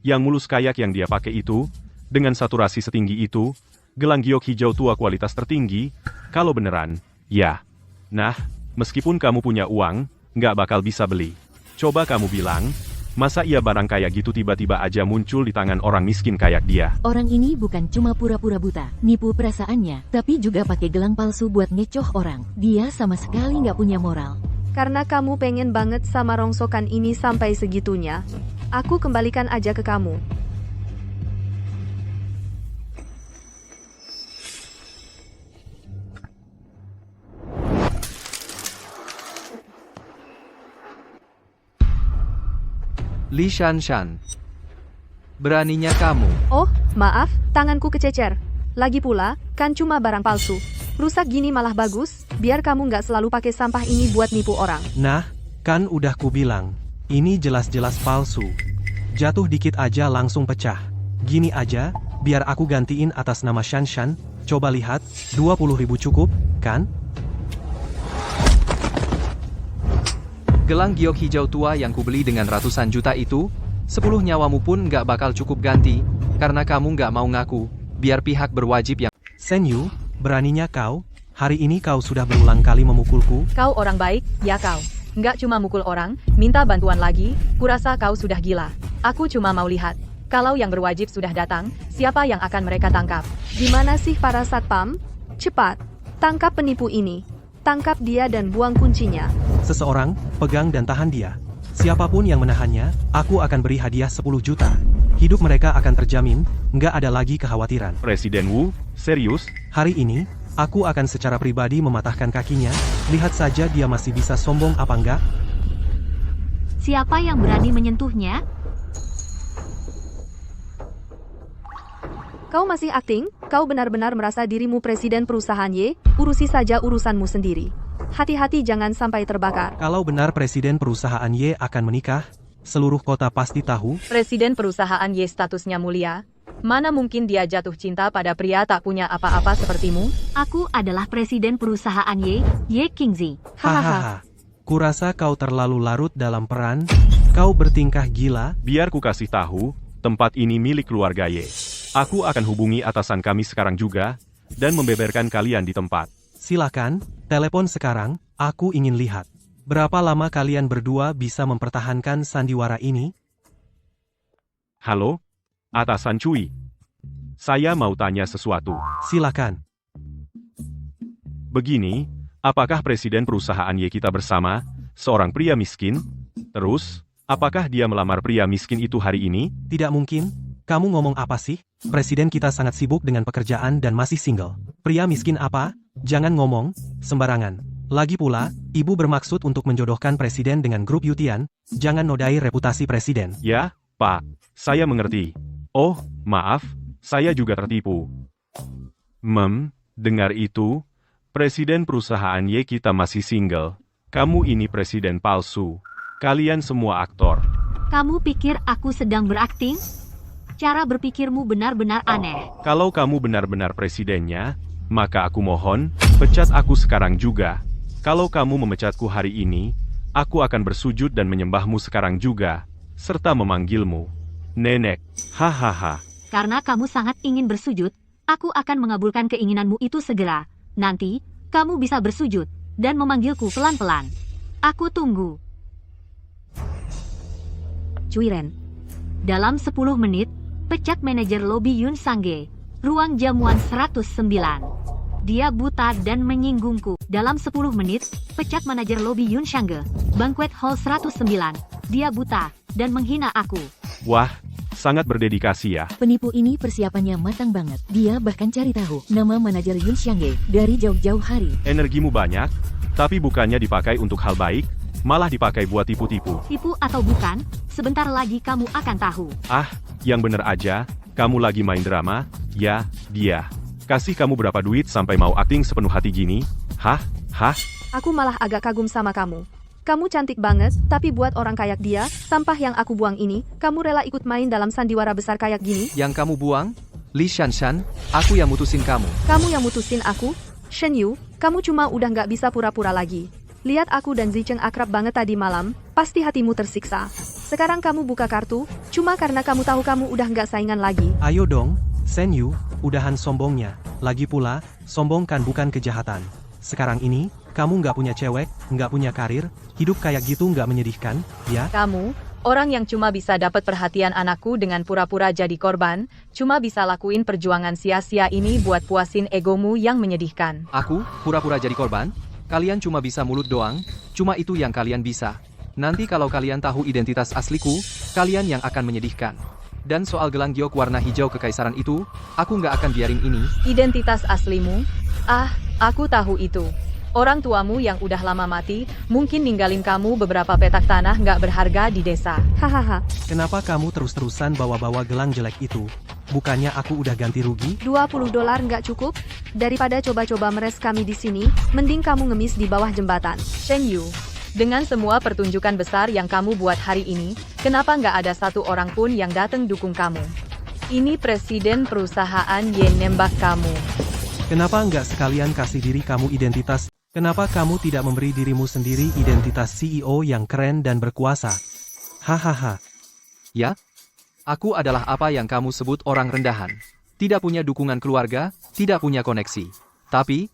Yang mulus kayak yang dia pakai itu, dengan saturasi setinggi itu, gelang giok hijau tua kualitas tertinggi, kalau beneran, ya. Nah, meskipun kamu punya uang, nggak bakal bisa beli. Coba kamu bilang, masa iya barang kayak gitu tiba-tiba aja muncul di tangan orang miskin kayak dia? Orang ini bukan cuma pura-pura buta, nipu perasaannya, tapi juga pakai gelang palsu buat ngecoh orang. Dia sama sekali nggak punya moral. Karena kamu pengen banget sama rongsokan ini sampai segitunya, aku kembalikan aja ke kamu. Li Shanshan. Beraninya kamu. Oh, maaf, tanganku kececer. Lagi pula, kan cuma barang palsu. Rusak gini malah bagus, biar kamu nggak selalu pakai sampah ini buat nipu orang. Nah, kan udah kubilang. Ini jelas-jelas palsu. Jatuh dikit aja langsung pecah. Gini aja, biar aku gantiin atas nama Shanshan. Coba lihat, 20.000 cukup, kan? Gelang giok hijau tua yang kubeli dengan ratusan juta itu, 10 nyawamu pun nggak bakal cukup ganti, karena kamu nggak mau ngaku, biar pihak berwajib yang... Shen Yu, beraninya kau, hari ini kau sudah berulang kali memukulku. Kau orang baik, ya kau. Nggak cuma mukul orang, minta bantuan lagi, kurasa kau sudah gila. Aku cuma mau lihat. Kalau yang berwajib sudah datang, siapa yang akan mereka tangkap? Di mana sih para satpam? Cepat, tangkap penipu ini. Tangkap dia dan buang kuncinya. Seseorang, pegang dan tahan dia. Siapapun yang menahannya, aku akan beri hadiah 10 juta. Hidup mereka akan terjamin, nggak ada lagi kekhawatiran. Presiden Wu, serius? Hari ini, aku akan secara pribadi mematahkan kakinya. Lihat saja dia masih bisa sombong apa enggak. Siapa yang berani menyentuhnya? Kau masih akting? Kau benar-benar merasa dirimu presiden perusahaan Y? Urusi saja urusanmu sendiri. Hati-hati jangan sampai terbakar. Kalau benar presiden perusahaan Y akan menikah, seluruh kota pasti tahu. Presiden perusahaan Y statusnya mulia. Mana mungkin dia jatuh cinta pada pria tak punya apa-apa sepertimu? Aku adalah presiden perusahaan Y Kingzi. Hahaha. Kurasa kau terlalu larut dalam peran. Kau bertingkah gila. Biar ku kasih tahu, tempat ini milik keluarga Y. Aku akan hubungi atasan kami sekarang juga, dan membeberkan kalian di tempat. Silakan, telepon sekarang, aku ingin lihat. Berapa lama kalian berdua bisa mempertahankan sandiwara ini? Halo? Atasan Cui. Saya mau tanya sesuatu. Silakan. Begini, apakah presiden perusahaan Y kita bersama, seorang pria miskin? Terus, apakah dia melamar pria miskin itu hari ini? Tidak mungkin. Kamu ngomong apa sih? Presiden kita sangat sibuk dengan pekerjaan dan masih single. Pria miskin apa? Jangan ngomong sembarangan. Lagi pula, ibu bermaksud untuk menjodohkan presiden dengan grup Yutian. Jangan nodai reputasi presiden. Ya, Pak. Saya mengerti. Oh, maaf. Saya juga tertipu. Dengar itu, presiden perusahaan Y kita masih single. Kamu ini presiden palsu. Kalian semua aktor. Kamu pikir aku sedang berakting? Cara berpikirmu benar-benar aneh. Kalau kamu benar-benar presidennya, maka aku mohon, pecat aku sekarang juga. Kalau kamu memecatku hari ini, aku akan bersujud dan menyembahmu sekarang juga, serta memanggilmu Nenek. Hahaha. Karena kamu sangat ingin bersujud, aku akan mengabulkan keinginanmu itu segera. Nanti, kamu bisa bersujud, dan memanggilku pelan-pelan. Aku tunggu. Cuiren. Dalam 10 menit, pecat manajer lobi Yun Sangge. Ruang jamuan 109. Dia buta dan menyinggungku. Dalam 10 menit, pecat manajer lobi Yun Sangge. Banquet Hall 109. Dia buta dan menghina aku. Wah, sangat berdedikasi ya. Penipu ini persiapannya matang banget. Dia bahkan cari tahu nama manajer Yun Xiangge dari jauh-jauh hari. Energimu banyak, tapi bukannya dipakai untuk hal baik, malah dipakai buat tipu-tipu. Tipu atau bukan, sebentar lagi kamu akan tahu. Ah, yang bener aja, kamu lagi main drama, ya, dia. Kasih kamu berapa duit sampai mau akting sepenuh hati gini? Hah? Aku malah agak kagum sama kamu. Kamu cantik banget, tapi buat orang kayak dia, sampah yang aku buang ini, kamu rela ikut main dalam sandiwara besar kayak gini? Yang kamu buang? Li Shanshan, aku yang mutusin kamu. Kamu yang mutusin aku? Shen Yu, kamu cuma udah nggak bisa pura-pura lagi. Lihat aku dan Zicheng akrab banget tadi malam, pasti hatimu tersiksa. Sekarang kamu buka kartu, cuma karena kamu tahu kamu udah nggak saingan lagi. Ayo dong, Shen Yu, udahan sombongnya. Lagi pula, sombong kan bukan kejahatan. Sekarang ini, kamu nggak punya cewek, nggak punya karir, hidup kayak gitu nggak menyedihkan, ya? Kamu, orang yang cuma bisa dapat perhatian anakku dengan pura-pura jadi korban, cuma bisa lakuin perjuangan sia-sia ini buat puasin egomu yang menyedihkan. Aku, pura-pura jadi korban? Kalian cuma bisa mulut doang, cuma itu yang kalian bisa. Nanti kalau kalian tahu identitas asliku, kalian yang akan menyedihkan. Dan soal gelang giok warna hijau kekaisaran itu, aku nggak akan biarin ini. Identitas aslimu? Ah, aku tahu itu. Orang tuamu yang udah lama mati, mungkin ninggalin kamu beberapa petak tanah nggak berharga di desa. Hahaha. Kenapa kamu terus-terusan bawa-bawa gelang jelek itu? Bukannya aku udah ganti rugi? $20 nggak cukup? Daripada coba-coba meres kami di sini, mending kamu ngemis di bawah jembatan. Shen Yu, dengan semua pertunjukan besar yang kamu buat hari ini, kenapa nggak ada satu orang pun yang datang dukung kamu? Ini presiden perusahaan Ye nembak kamu. Kenapa nggak sekalian kasih diri kamu identitas? Kenapa kamu tidak memberi dirimu sendiri identitas CEO yang keren dan berkuasa? Hahaha. Ya? Aku adalah apa yang kamu sebut orang rendahan. Tidak punya dukungan keluarga, tidak punya koneksi. Tapi,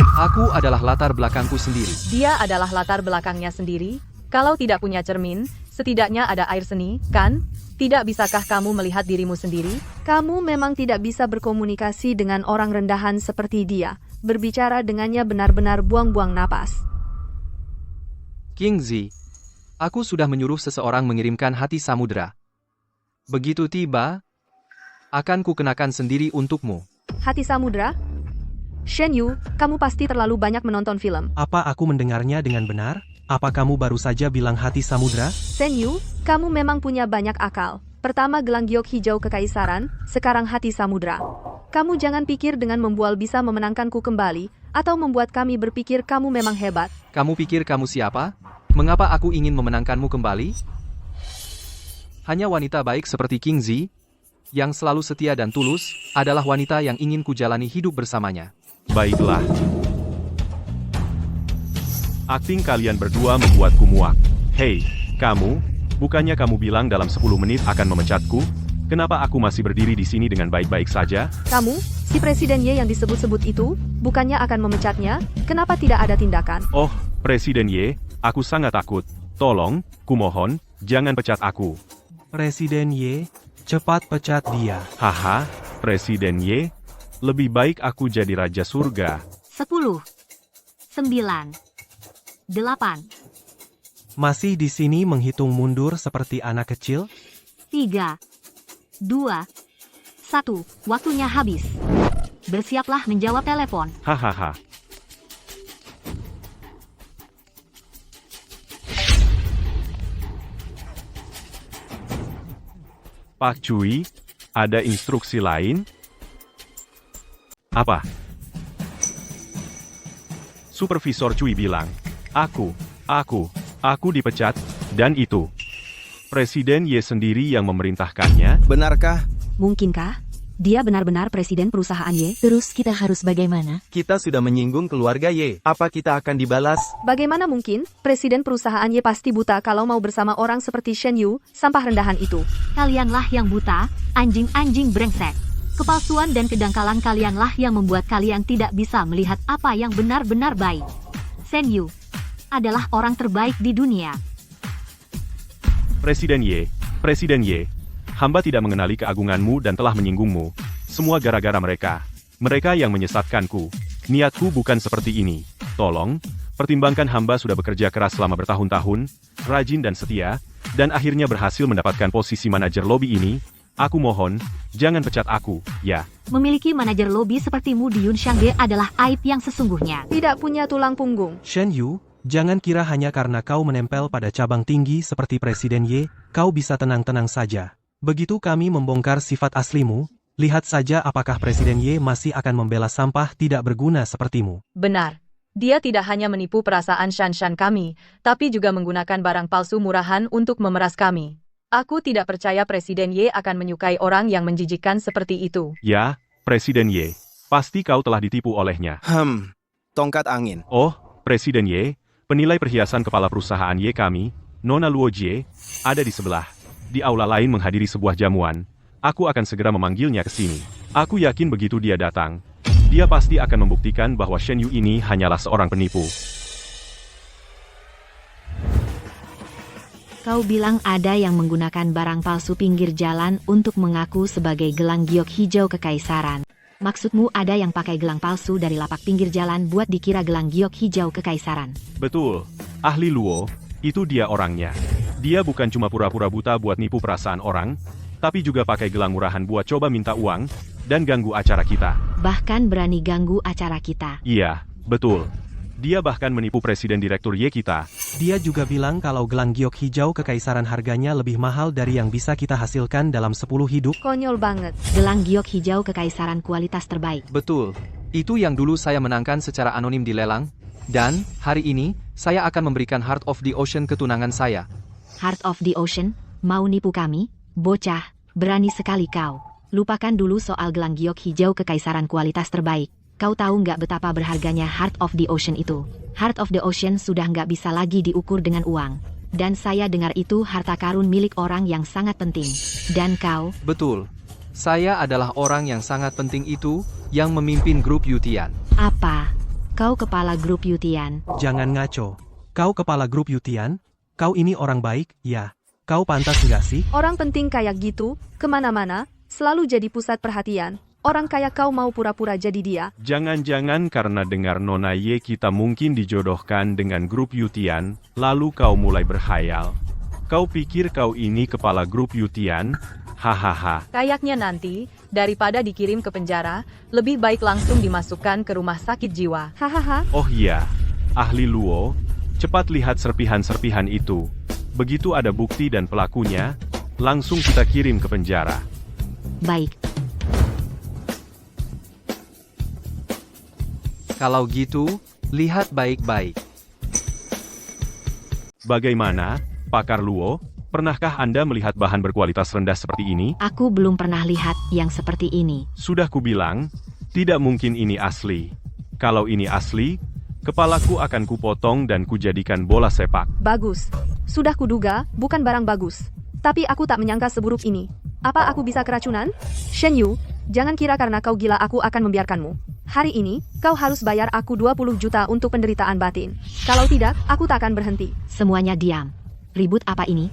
aku adalah latar belakangku sendiri. Dia adalah latar belakangnya sendiri. Kalau tidak punya cermin, setidaknya ada air seni, kan? Tidak bisakah kamu melihat dirimu sendiri? Kamu memang tidak bisa berkomunikasi dengan orang rendahan seperti dia. Berbicara dengannya benar-benar buang-buang napas. King Zi, aku sudah menyuruh seseorang mengirimkan hati samudera. Begitu tiba, akan kukenakan sendiri untukmu. Hati samudra? Shen Yu, kamu pasti terlalu banyak menonton film. Apa aku mendengarnya dengan benar? Apa kamu baru saja bilang hati samudra? Shen Yu, kamu memang punya banyak akal. Pertama gelang giok hijau kekaisaran, sekarang hati samudra. Kamu jangan pikir dengan membual bisa memenangkanku kembali, atau membuat kami berpikir kamu memang hebat. Kamu pikir kamu siapa? Mengapa aku ingin memenangkanmu kembali? Hanya wanita baik seperti King Zi, yang selalu setia dan tulus, adalah wanita yang ingin kujalani hidup bersamanya. Baiklah. Akting kalian berdua membuatku muak. Hei, kamu, bukannya kamu bilang dalam 10 menit akan memecatku? Kenapa aku masih berdiri di sini dengan baik-baik saja? Kamu, si Presiden Ye yang disebut-sebut itu, bukannya akan memecatnya? Kenapa tidak ada tindakan? Oh, Presiden Ye, aku sangat takut. Tolong, kumohon, jangan pecat aku. Presiden Ye, cepat pecat dia. Haha, Presiden Ye, lebih baik aku jadi Raja Surga. 10, 9, 8, Masih di sini menghitung mundur seperti anak kecil? 3, 2, 1, waktunya habis. Bersiaplah menjawab telepon. Hahaha. Pak Cui, ada instruksi lain? Apa? Supervisor Cui bilang, aku dipecat, dan itu. Presiden Ye sendiri yang memerintahkannya. Benarkah? Mungkinkah? Dia benar-benar presiden perusahaan Ye? Terus kita harus bagaimana? Kita sudah menyinggung keluarga Ye. Apa kita akan dibalas? Bagaimana mungkin? Presiden perusahaan Ye pasti buta kalau mau bersama orang seperti Shen Yu, sampah rendahan itu. Kalianlah yang buta, anjing-anjing brengsek. Kepalsuan dan kedangkalan kalianlah yang membuat kalian tidak bisa melihat apa yang benar-benar baik. Shen Yu adalah orang terbaik di dunia. Presiden Ye, hamba tidak mengenali keagunganmu dan telah menyinggungmu. Semua gara-gara mereka. Mereka yang menyesatkanku. Niatku bukan seperti ini. Tolong, pertimbangkan hamba sudah bekerja keras selama bertahun-tahun, rajin dan setia, dan akhirnya berhasil mendapatkan posisi manajer lobi ini. Aku mohon, jangan pecat aku, ya. Memiliki manajer lobi sepertimu di Yunxiangge adalah aib yang sesungguhnya. Tidak punya tulang punggung. Shen Yu, jangan kira hanya karena kau menempel pada cabang tinggi seperti Presiden Ye, kau bisa tenang-tenang saja. Begitu kami membongkar sifat aslimu, lihat saja apakah Presiden Ye masih akan membela sampah tidak berguna sepertimu. Benar. Dia tidak hanya menipu perasaan Shanshan kami, tapi juga menggunakan barang palsu murahan untuk memeras kami. Aku tidak percaya Presiden Ye akan menyukai orang yang menjijikkan seperti itu. Ya, Presiden Ye, pasti kau telah ditipu olehnya. Tongkat angin. Oh, Presiden Ye, penilai perhiasan kepala perusahaan Ye kami, Nona Luo Jie, ada di sebelah. Di aula lain menghadiri sebuah jamuan. Aku akan segera memanggilnya ke sini. Aku yakin begitu dia datang, dia pasti akan membuktikan bahwa Shen Yu ini hanyalah seorang penipu. Kau bilang ada yang menggunakan barang palsu pinggir jalan untuk mengaku sebagai gelang giok hijau kekaisaran. Maksudmu ada yang pakai gelang palsu dari lapak pinggir jalan buat dikira gelang giok hijau kekaisaran? Betul, ahli Luo, itu dia orangnya. Dia bukan cuma pura-pura buta buat nipu perasaan orang, tapi juga pakai gelang murahan buat coba minta uang, dan ganggu acara kita. Bahkan berani ganggu acara kita. Iya, betul. Dia bahkan menipu Presiden Direktur Ye kita. Dia juga bilang kalau gelang giok hijau kekaisaran harganya lebih mahal dari yang bisa kita hasilkan dalam 10 hidup. Konyol banget. Gelang giok hijau kekaisaran kualitas terbaik. Betul. Itu yang dulu saya menangkan secara anonim di lelang. Dan, hari ini, saya akan memberikan Heart of the Ocean ke tunangan saya. Heart of the Ocean, mau nipu kami? Bocah, berani sekali kau. Lupakan dulu soal gelang giok hijau kekaisaran kualitas terbaik. Kau tahu nggak betapa berharganya Heart of the Ocean itu? Heart of the Ocean sudah nggak bisa lagi diukur dengan uang. Dan saya dengar itu harta karun milik orang yang sangat penting. Dan kau? Betul. Saya adalah orang yang sangat penting itu, yang memimpin grup Yutian. Apa? Kau kepala grup Yutian? Jangan ngaco. Kau kepala grup Yutian? Kau ini orang baik, ya? Kau pantas nggak sih? Orang penting kayak gitu, kemana-mana, selalu jadi pusat perhatian. Orang kayak kau mau pura-pura jadi dia. Jangan-jangan karena dengar Nona Ye kita mungkin dijodohkan dengan grup Yutian, lalu kau mulai berhayal. Kau pikir kau ini kepala grup Yutian? Hahaha. Kayaknya nanti, daripada dikirim ke penjara, lebih baik langsung dimasukkan ke rumah sakit jiwa. Hahaha. Oh iya, ahli Luo, cepat lihat serpihan-serpihan itu. Begitu ada bukti dan pelakunya, langsung kita kirim ke penjara. Baik. Kalau gitu, lihat baik-baik. Bagaimana, Pakar Luo? Pernahkah Anda melihat bahan berkualitas rendah seperti ini? Aku belum pernah lihat yang seperti ini. Sudah kubilang, tidak mungkin ini asli. Kalau ini asli, kepalaku akan kupotong dan kujadikan bola sepak. Bagus. Sudah kuduga, bukan barang bagus. Tapi aku tak menyangka seburuk ini. Apa aku bisa keracunan? Shen Yu, jangan kira karena kau gila aku akan membiarkanmu. Hari ini, kau harus bayar aku 20 juta untuk penderitaan batin. Kalau tidak, aku tak akan berhenti. Semuanya diam. Ribut apa ini?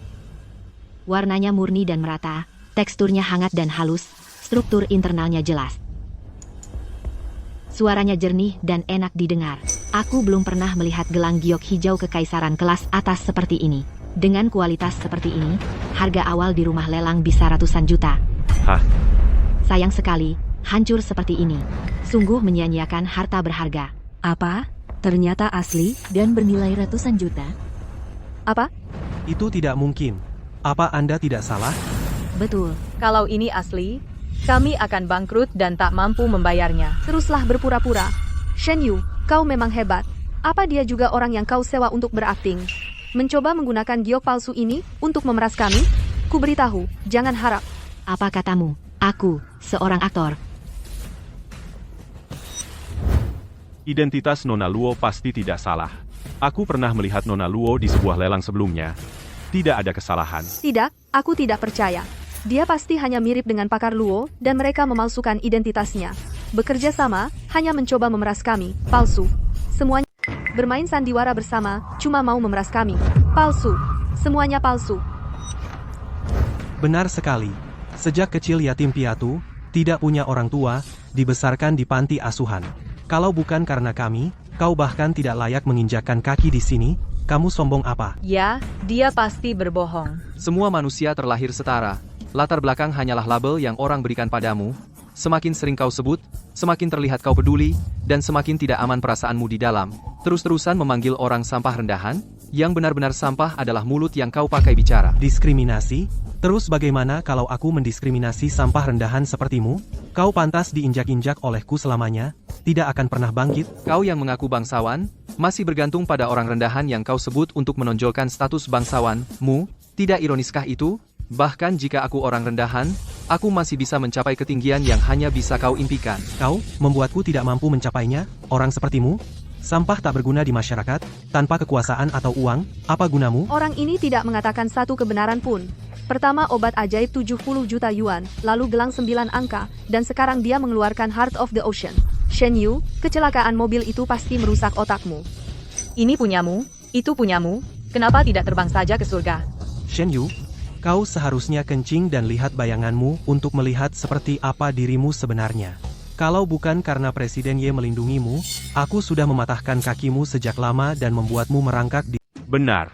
Warnanya murni dan merata, teksturnya hangat dan halus, struktur internalnya jelas. Suaranya jernih dan enak didengar. Aku belum pernah melihat gelang giok hijau kekaisaran kelas atas seperti ini. Dengan kualitas seperti ini, harga awal di rumah lelang bisa ratusan juta. Hah? Sayang sekali, hancur seperti ini. Sungguh menyia-nyiakan harta berharga. Apa? Ternyata asli dan bernilai ratusan juta? Apa? Itu tidak mungkin. Apa Anda tidak salah? Betul. Kalau ini asli, kami akan bangkrut dan tak mampu membayarnya. Teruslah berpura-pura. Shen Yu, kau memang hebat. Apa dia juga orang yang kau sewa untuk berakting? Mencoba menggunakan giok palsu ini untuk memeras kami? Ku beritahu, jangan harap. Apa katamu? Aku, seorang aktor. Identitas Nona Luo pasti tidak salah. Aku pernah melihat Nona Luo di sebuah lelang sebelumnya. Tidak ada kesalahan. Tidak, aku tidak percaya. Dia pasti hanya mirip dengan Pakar Luo, dan mereka memalsukan identitasnya. Bekerja sama, hanya mencoba memeras kami, palsu. Semuanya bermain sandiwara bersama, cuma mau memeras kami. Palsu. Semuanya palsu. Benar sekali. Sejak kecil yatim piatu, tidak punya orang tua, dibesarkan di panti asuhan. Kalau bukan karena kami, kau bahkan tidak layak menginjakkan kaki di sini. Kamu sombong apa? Ya, dia pasti berbohong. Semua manusia terlahir setara. Latar belakang hanyalah label yang orang berikan padamu. Semakin sering kau sebut, semakin terlihat kau peduli, dan semakin tidak aman perasaanmu di dalam. Terus-terusan memanggil orang sampah rendahan, yang benar-benar sampah adalah mulut yang kau pakai bicara. Diskriminasi? Terus bagaimana kalau aku mendiskriminasi sampah rendahan sepertimu? Kau pantas diinjak-injak olehku selamanya, tidak akan pernah bangkit. Kau yang mengaku bangsawan, masih bergantung pada orang rendahan yang kau sebut untuk menonjolkan status bangsawanmu. Tidak ironiskah itu? Bahkan jika aku orang rendahan, aku masih bisa mencapai ketinggian yang hanya bisa kau impikan. Kau membuatku tidak mampu mencapainya, orang sepertimu? Sampah tak berguna di masyarakat, tanpa kekuasaan atau uang, apa gunamu? Orang ini tidak mengatakan satu kebenaran pun. Pertama obat ajaib 70 juta yuan, lalu gelang 9 angka, dan sekarang dia mengeluarkan Heart of the Ocean. Shen Yu, kecelakaan mobil itu pasti merusak otakmu. Ini punyamu, itu punyamu, kenapa tidak terbang saja ke surga? Shen Yu, kau seharusnya kencing dan lihat bayanganmu untuk melihat seperti apa dirimu sebenarnya. Kalau bukan karena Presiden Ye melindungimu, aku sudah mematahkan kakimu sejak lama dan membuatmu merangkak di... Benar.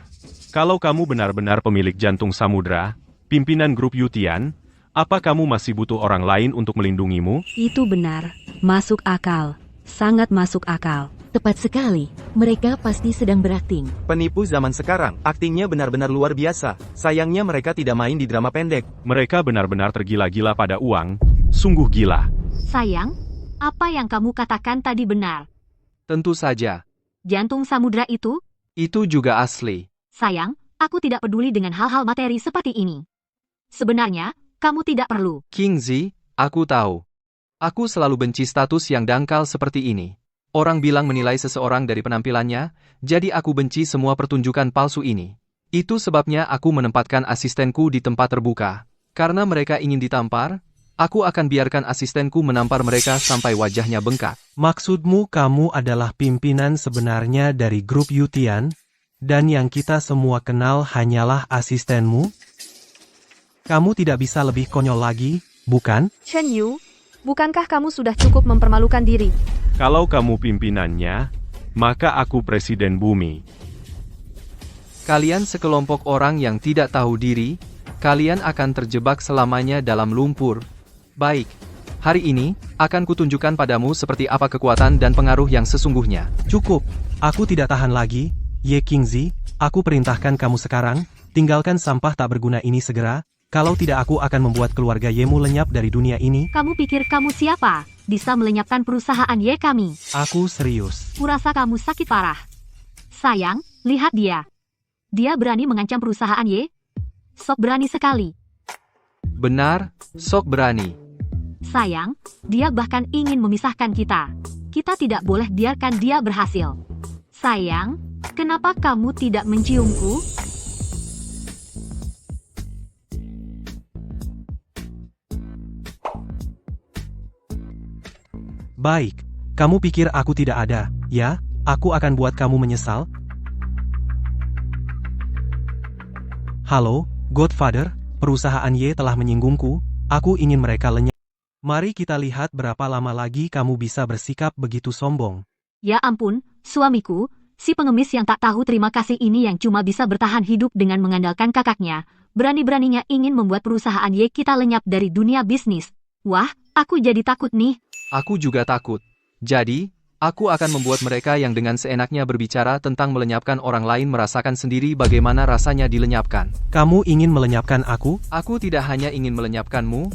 Kalau kamu benar-benar pemilik jantung samudra, pimpinan grup Yutian, apa kamu masih butuh orang lain untuk melindungimu? Itu benar. Masuk akal. Sangat masuk akal. Tepat sekali. Mereka pasti sedang berakting. Penipu zaman sekarang, aktingnya benar-benar luar biasa. Sayangnya mereka tidak main di drama pendek. Mereka benar-benar tergila-gila pada uang, sungguh gila. Sayang, apa yang kamu katakan tadi benar. Tentu saja. Jantung samudra itu? Itu juga asli. Sayang, aku tidak peduli dengan hal-hal materi seperti ini. Sebenarnya, kamu tidak perlu. King Z, aku tahu. Aku selalu benci status yang dangkal seperti ini. Orang bilang menilai seseorang dari penampilannya, jadi aku benci semua pertunjukan palsu ini. Itu sebabnya aku menempatkan asistenku di tempat terbuka. Karena mereka ingin ditampar, aku akan biarkan asistenku menampar mereka sampai wajahnya bengkak. Maksudmu kamu adalah pimpinan sebenarnya dari grup Yutian, dan yang kita semua kenal hanyalah asistenmu? Kamu tidak bisa lebih konyol lagi, bukan? Shen Yu, bukankah kamu sudah cukup mempermalukan diri? Kalau kamu pimpinannya, maka aku presiden bumi. Kalian sekelompok orang yang tidak tahu diri, kalian akan terjebak selamanya dalam lumpur. Baik, hari ini, akan kutunjukkan padamu seperti apa kekuatan dan pengaruh yang sesungguhnya. Cukup, aku tidak tahan lagi, Ye King Z, aku perintahkan kamu sekarang, tinggalkan sampah tak berguna ini segera, kalau tidak aku akan membuat keluarga Yemu lenyap dari dunia ini. Kamu pikir kamu siapa? Bisa melenyapkan perusahaan Ye kami. Aku serius. Kurasa kamu sakit parah. Sayang, lihat dia. Dia berani mengancam perusahaan Ye? Sok berani sekali. Benar, sok berani. Sayang, dia bahkan ingin memisahkan kita. Kita tidak boleh biarkan dia berhasil. Sayang, kenapa kamu tidak menciumku? Baik, kamu pikir aku tidak ada, ya? Aku akan buat kamu menyesal. Halo, Godfather, perusahaan Ye telah menyinggungku, aku ingin mereka lenyap. Mari kita lihat berapa lama lagi kamu bisa bersikap begitu sombong. Ya ampun, suamiku, si pengemis yang tak tahu terima kasih ini yang cuma bisa bertahan hidup dengan mengandalkan kakaknya, berani-beraninya ingin membuat perusahaan Ye kita lenyap dari dunia bisnis. Wah, aku jadi takut nih. Aku juga takut. Jadi, aku akan membuat mereka yang dengan seenaknya berbicara tentang melenyapkan orang lain merasakan sendiri bagaimana rasanya dilenyapkan. Kamu ingin melenyapkan aku? Aku tidak hanya ingin melenyapkanmu,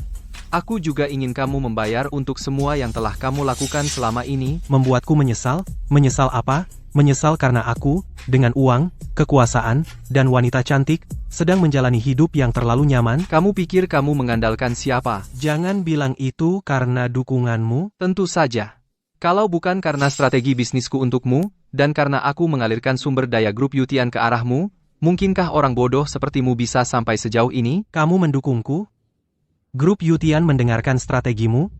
aku juga ingin kamu membayar untuk semua yang telah kamu lakukan selama ini. Membuatku menyesal? Menyesal apa? Menyesal karena aku, dengan uang, kekuasaan, dan wanita cantik, sedang menjalani hidup yang terlalu nyaman. Kamu pikir kamu mengandalkan siapa? Jangan bilang itu karena dukunganmu. Tentu saja. Kalau bukan karena strategi bisnisku untukmu, dan karena aku mengalirkan sumber daya grup Yutian ke arahmu, mungkinkah orang bodoh sepertimu bisa sampai sejauh ini? Kamu mendukungku? Grup Yutian mendengarkan strategimu?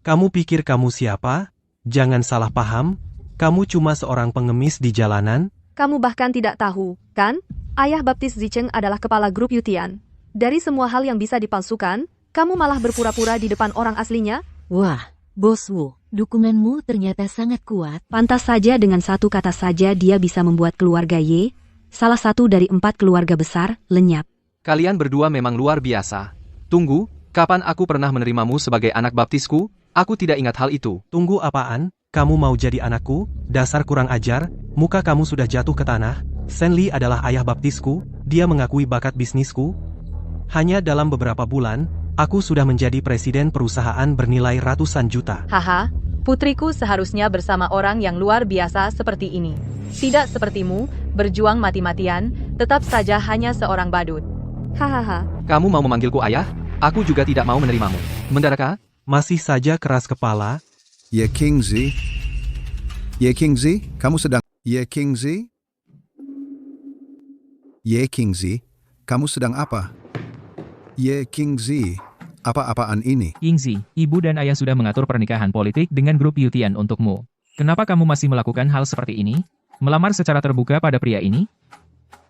Kamu pikir kamu siapa? Jangan salah paham, kamu cuma seorang pengemis di jalanan. Kamu bahkan tidak tahu, kan? Ayah baptis Zicheng adalah kepala grup Yutian. Dari semua hal yang bisa dipalsukan, kamu malah berpura-pura di depan orang aslinya? Wah, Bos Wu, dukunganmu ternyata sangat kuat. Pantas saja dengan satu kata saja dia bisa membuat keluarga Ye, salah satu dari 4 keluarga besar, lenyap. Kalian berdua memang luar biasa. Tunggu, kapan aku pernah menerimamu sebagai anak baptisku? Aku tidak ingat hal itu. Tunggu apaan? Kamu mau jadi anakku? Dasar kurang ajar, muka kamu sudah jatuh ke tanah. Shen Li adalah ayah baptisku, dia mengakui bakat bisnisku. Hanya dalam beberapa bulan, aku sudah menjadi presiden perusahaan bernilai ratusan juta. Haha, putriku seharusnya bersama orang yang luar biasa seperti ini. Tidak sepertimu, berjuang mati-matian, tetap saja hanya seorang badut. Hahaha. Kamu mau memanggilku ayah? Aku juga tidak mau menerimamu. Mendaraka? Masih saja keras kepala. Ye King Z? Ye King Z, kamu sedang... Ye King Z? Ye King Z, kamu sedang apa? Ye King Z, apa-apaan ini? King Z, ibu dan ayah sudah mengatur pernikahan politik dengan grup Yutian untukmu. Kenapa kamu masih melakukan hal seperti ini? Melamar secara terbuka pada pria ini?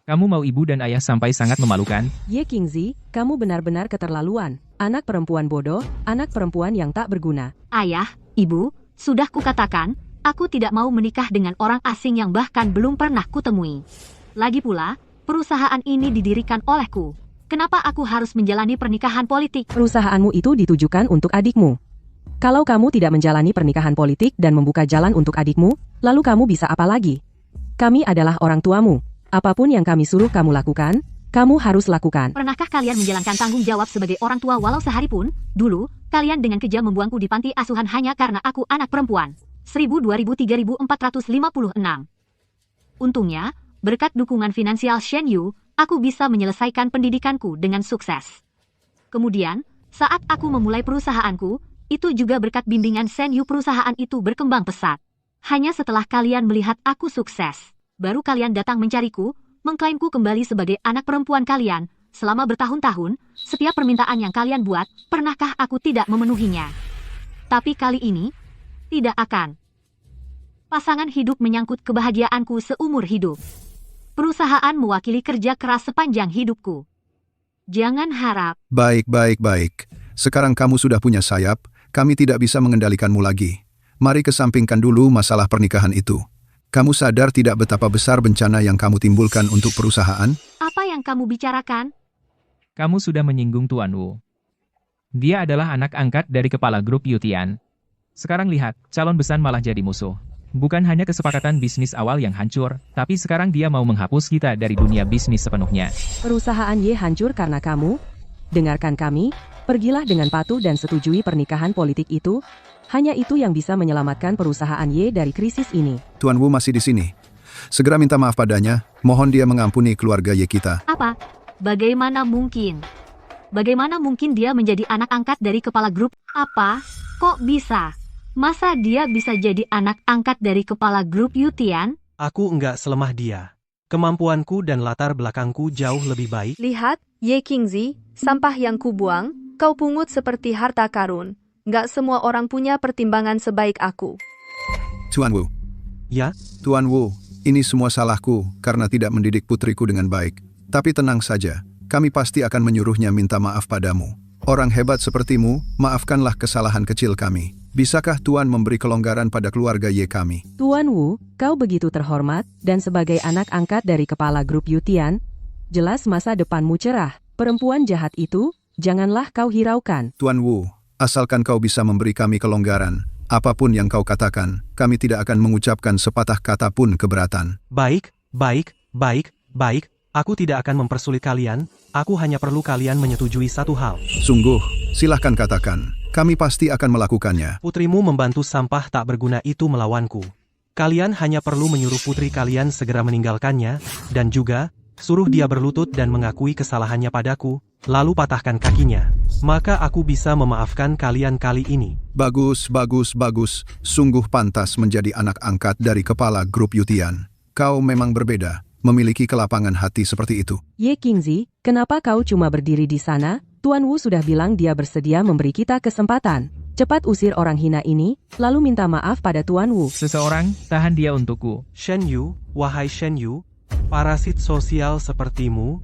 Kamu mau ibu dan ayah sampai sangat memalukan? Ye King Z, kamu benar-benar keterlaluan. Anak perempuan bodoh, anak perempuan yang tak berguna. Ayah, ibu, sudah kukatakan, aku tidak mau menikah dengan orang asing yang bahkan belum pernah kutemui. Lagi pula, perusahaan ini didirikan olehku. Kenapa aku harus menjalani pernikahan politik? Perusahaanmu itu ditujukan untuk adikmu. Kalau kamu tidak menjalani pernikahan politik dan membuka jalan untuk adikmu, lalu kamu bisa apa lagi? Kami adalah orang tuamu. Apapun yang kami suruh kamu lakukan, kamu harus lakukan. Pernahkah kalian menjalankan tanggung jawab sebagai orang tua walau sehari pun? Dulu, kalian dengan kejam membuangku di panti asuhan hanya karena aku anak perempuan. 1000-2456. Untungnya, berkat dukungan finansial Shen Yu, aku bisa menyelesaikan pendidikanku dengan sukses. Kemudian, saat aku memulai perusahaanku, itu juga berkat bimbingan Shen Yu perusahaan itu berkembang pesat. Hanya setelah kalian melihat aku sukses, baru kalian datang mencariku, mengklaimku kembali sebagai anak perempuan kalian. Selama bertahun-tahun, setiap permintaan yang kalian buat, pernahkah aku tidak memenuhinya? Tapi kali ini, tidak akan. Pasangan hidup menyangkut kebahagiaanku seumur hidup. Perusahaan mewakili kerja keras sepanjang hidupku. Jangan harap. Baik. Sekarang kamu sudah punya sayap, kami tidak bisa mengendalikanmu lagi. Mari kesampingkan dulu masalah pernikahan itu. Kamu sadar tidak betapa besar bencana yang kamu timbulkan untuk perusahaan? Apa yang kamu bicarakan? Kamu sudah menyinggung Tuan Wu. Dia adalah anak angkat dari kepala grup Yutian. Sekarang lihat, calon besan malah jadi musuh. Bukan hanya kesepakatan bisnis awal yang hancur, tapi sekarang dia mau menghapus kita dari dunia bisnis sepenuhnya. Perusahaan Y hancur karena kamu? Dengarkan kami, pergilah dengan patuh dan setujui pernikahan politik itu. Hanya itu yang bisa menyelamatkan perusahaan Y dari krisis ini. Tuan Wu masih di sini. Segera minta maaf padanya, mohon dia mengampuni keluarga Y kita. Apa? Bagaimana mungkin? Bagaimana mungkin dia menjadi anak angkat dari kepala grup? Apa? Kok bisa? Masa dia bisa jadi anak angkat dari kepala grup Yutian? Aku enggak selemah dia. Kemampuanku dan latar belakangku jauh lebih baik. Lihat, Ye Qingzi, sampah yang kubuang, kau pungut seperti harta karun. Nggak semua orang punya pertimbangan sebaik aku. Tuan Wu. Ya? Tuan Wu, ini semua salahku karena tidak mendidik putriku dengan baik. Tapi tenang saja, kami pasti akan menyuruhnya minta maaf padamu. Orang hebat sepertimu, maafkanlah kesalahan kecil kami. Bisakah Tuan memberi kelonggaran pada keluarga Y kami? Tuan Wu, kau begitu terhormat, dan sebagai anak angkat dari kepala grup Yutian, jelas masa depanmu cerah. Perempuan jahat itu, janganlah kau hiraukan. Tuan Wu, asalkan kau bisa memberi kami kelonggaran, apapun yang kau katakan, kami tidak akan mengucapkan sepatah kata pun keberatan. Baik. Aku tidak akan mempersulit kalian, aku hanya perlu kalian menyetujui satu hal. Sungguh, silahkan katakan, kami pasti akan melakukannya. Putrimu membantu sampah tak berguna itu melawanku. Kalian hanya perlu menyuruh putri kalian segera meninggalkannya, dan juga, suruh dia berlutut dan mengakui kesalahannya padaku, lalu patahkan kakinya. Maka aku bisa memaafkan kalian kali ini. Bagus. Sungguh pantas menjadi anak angkat dari kepala grup Yutian. Kau memang berbeda. Memiliki kelapangan hati seperti itu. Ye Qingzi, kenapa kau cuma berdiri di sana? Tuan Wu sudah bilang dia bersedia memberi kita kesempatan. Cepat usir orang hina ini, lalu minta maaf pada Tuan Wu. Seseorang, tahan dia untukku. Shen Yu, wahai Shen Yu, parasit sosial sepertimu,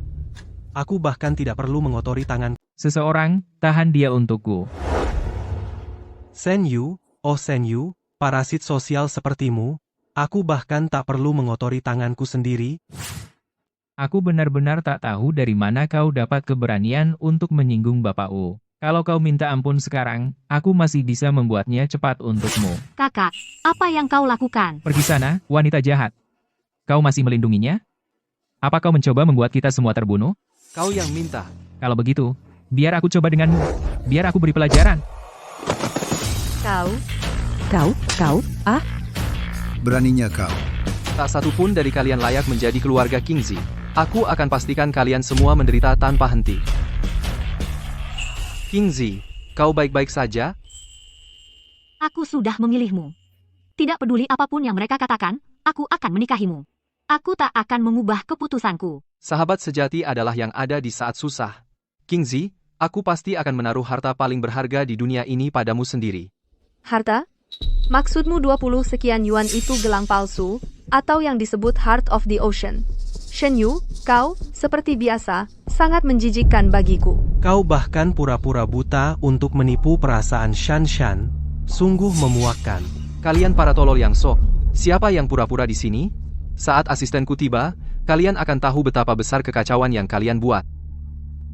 aku bahkan tidak perlu mengotori tangan. Seseorang, tahan dia untukku. Shen Yu, oh Shen Yu, parasit sosial sepertimu, aku bahkan tak perlu mengotori tanganku sendiri. Aku benar-benar tak tahu dari mana kau dapat keberanian untuk menyinggung Bapak Wu. Kalau kau minta ampun sekarang, aku masih bisa membuatnya cepat untukmu. Kakak, apa yang kau lakukan? Pergi sana, wanita jahat. Kau masih melindunginya? Apa kau mencoba membuat kita semua terbunuh? Kau yang minta. Kalau begitu, biar aku coba denganmu. Biar aku beri pelajaran. Kau, Beraninya kau. Tak satu pun dari kalian layak menjadi keluarga Qingzi. Aku akan pastikan kalian semua menderita tanpa henti. Qingzi, kau baik-baik saja? Aku sudah memilihmu. Tidak peduli apapun yang mereka katakan, aku akan menikahimu. Aku tak akan mengubah keputusanku. Sahabat sejati adalah yang ada di saat susah. Qingzi, aku pasti akan menaruh harta paling berharga di dunia ini padamu sendiri. Harta? Maksudmu 20 sekian yuan itu gelang palsu, atau yang disebut Heart of the Ocean. Shen Yu, kau, seperti biasa, sangat menjijikkan bagiku. Kau bahkan pura-pura buta untuk menipu perasaan Shanshan. Sungguh memuakkan. Kalian para tolol yang sok. Siapa yang pura-pura di sini? Saat asistenku tiba, kalian akan tahu betapa besar kekacauan yang kalian buat.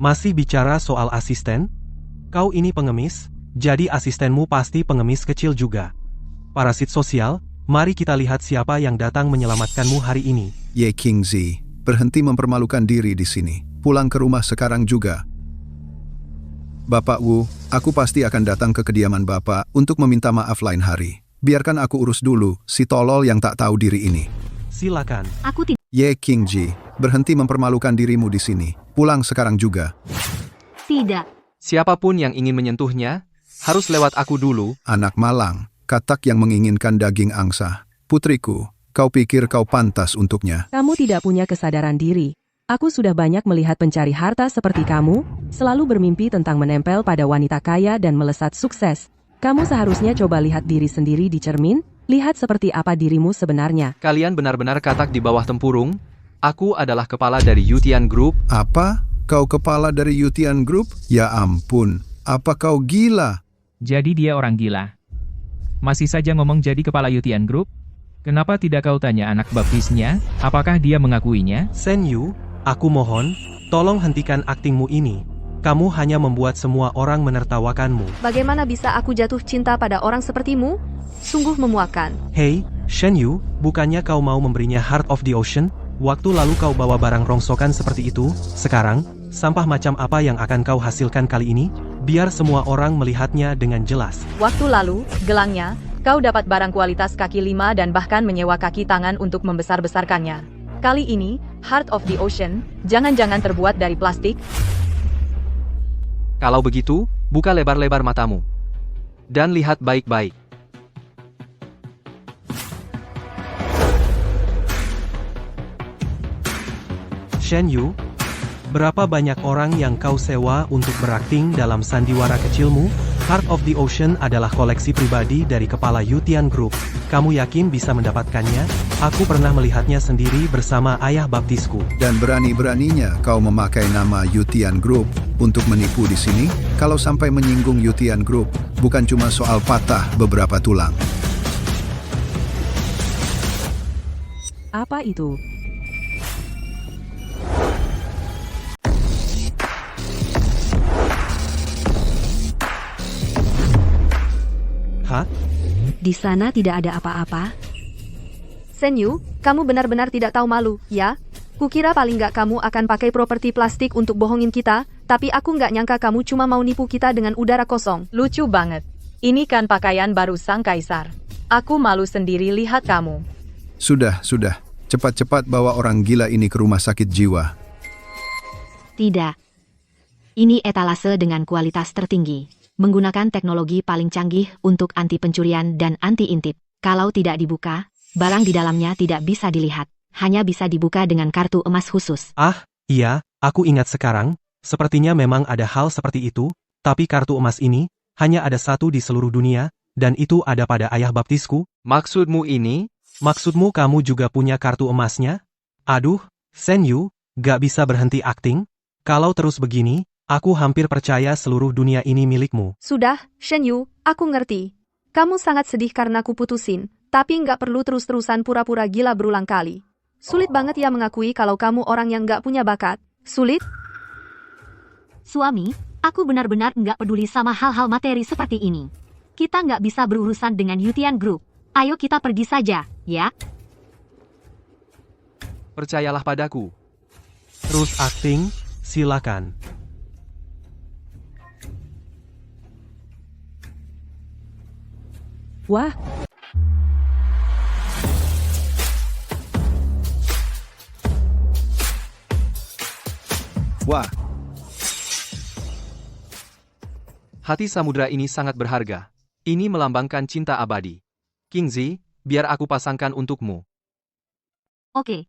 Masih bicara soal asisten? Kau ini pengemis, Jadi asistenmu pasti pengemis kecil juga. Parasit sosial, mari kita lihat siapa yang datang menyelamatkanmu hari ini. Ye Qingzi, berhenti mempermalukan diri di sini. Pulang ke rumah sekarang juga. Bapak Wu, aku pasti akan datang ke kediaman Bapak untuk meminta maaf lain hari. Biarkan aku urus dulu si tolol yang tak tahu diri ini. Silakan. Aku tidak. Ye Qingzi, berhenti mempermalukan dirimu di sini. Pulang sekarang juga. Tidak. Siapapun yang ingin menyentuhnya, harus lewat aku dulu. Anak malang, katak yang menginginkan daging angsa. Putriku, kau pikir kau pantas untuknya? Kamu tidak punya kesadaran diri. Aku sudah banyak melihat pencari harta seperti kamu, selalu bermimpi tentang menempel pada wanita kaya dan melesat sukses. Kamu seharusnya coba lihat diri sendiri di cermin, lihat seperti apa dirimu sebenarnya. Kalian benar-benar katak di bawah tempurung. Aku adalah kepala dari Yutian Group. Apa? Kau kepala dari Yutian Group? Ya ampun, apa kau gila? Jadi dia orang gila. Masih saja ngomong jadi kepala Yutian Group? Kenapa tidak kau tanya anak baptisnya, apakah dia mengakuinya? Shen Yu, aku mohon, tolong hentikan aktingmu ini. Kamu hanya membuat semua orang menertawakanmu. Bagaimana bisa aku jatuh cinta pada orang sepertimu? Sungguh memuakkan. Hei, Shen Yu, bukannya kau mau memberinya Heart of the Ocean? Waktu lalu kau bawa barang rongsokan seperti itu, sekarang, sampah macam apa yang akan kau hasilkan kali ini? Biar semua orang melihatnya dengan jelas. Waktu lalu, gelangnya, kau dapat barang kualitas kaki 5 dan bahkan menyewa kaki tangan untuk membesar-besarkannya. Kali ini, Heart of the Ocean, jangan-jangan terbuat dari plastik? Kalau begitu, buka lebar-lebar matamu. Dan lihat baik-baik. Shen Yu, berapa banyak orang yang kau sewa untuk berakting dalam sandiwara kecilmu? Heart of the Ocean adalah koleksi pribadi dari kepala Yutian Group. Kamu yakin bisa mendapatkannya? Aku pernah melihatnya sendiri bersama ayah baptisku. Dan berani-beraninya kau memakai nama Yutian Group untuk menipu di sini? Kalau sampai menyinggung Yutian Group, bukan cuma soal patah beberapa tulang. Apa itu? Hah? Di sana tidak ada apa-apa. Shen Yu, kamu benar-benar tidak tahu malu, ya? Kukira paling nggak kamu akan pakai properti plastik untuk bohongin kita, tapi aku nggak nyangka kamu cuma mau nipu kita dengan udara kosong. Lucu banget. Ini kan pakaian baru sang kaisar. Aku malu sendiri lihat kamu. Sudah. Cepat-cepat bawa orang gila ini ke rumah sakit jiwa. Tidak. Ini etalase dengan kualitas tertinggi. Menggunakan teknologi paling canggih untuk anti pencurian dan anti intip. Kalau tidak dibuka, barang di dalamnya tidak bisa dilihat. Hanya bisa dibuka dengan kartu emas khusus. Ah, iya, aku ingat sekarang. Sepertinya memang ada hal seperti itu, tapi kartu emas ini hanya ada satu di seluruh dunia, dan itu ada pada ayah baptisku. Maksudmu ini? Maksudmu kamu juga punya kartu emasnya? Aduh, Shen Yu, gak bisa berhenti akting? Kalau terus begini, aku hampir percaya seluruh dunia ini milikmu. Sudah, Shen Yu, aku ngerti. Kamu sangat sedih karena ku putusin, tapi nggak perlu terus-terusan pura-pura gila berulang kali. Sulit banget ya mengakui kalau kamu orang yang nggak punya bakat. Sulit? Suami, aku benar-benar nggak peduli sama hal-hal materi seperti ini. Kita nggak bisa berurusan dengan Yutian Group. Ayo kita pergi saja, ya? Percayalah padaku. Terus akting, silakan. Wah. Wah. Hati samudra ini sangat berharga. Ini melambangkan cinta abadi. Qingzi, biar aku pasangkan untukmu. Oke.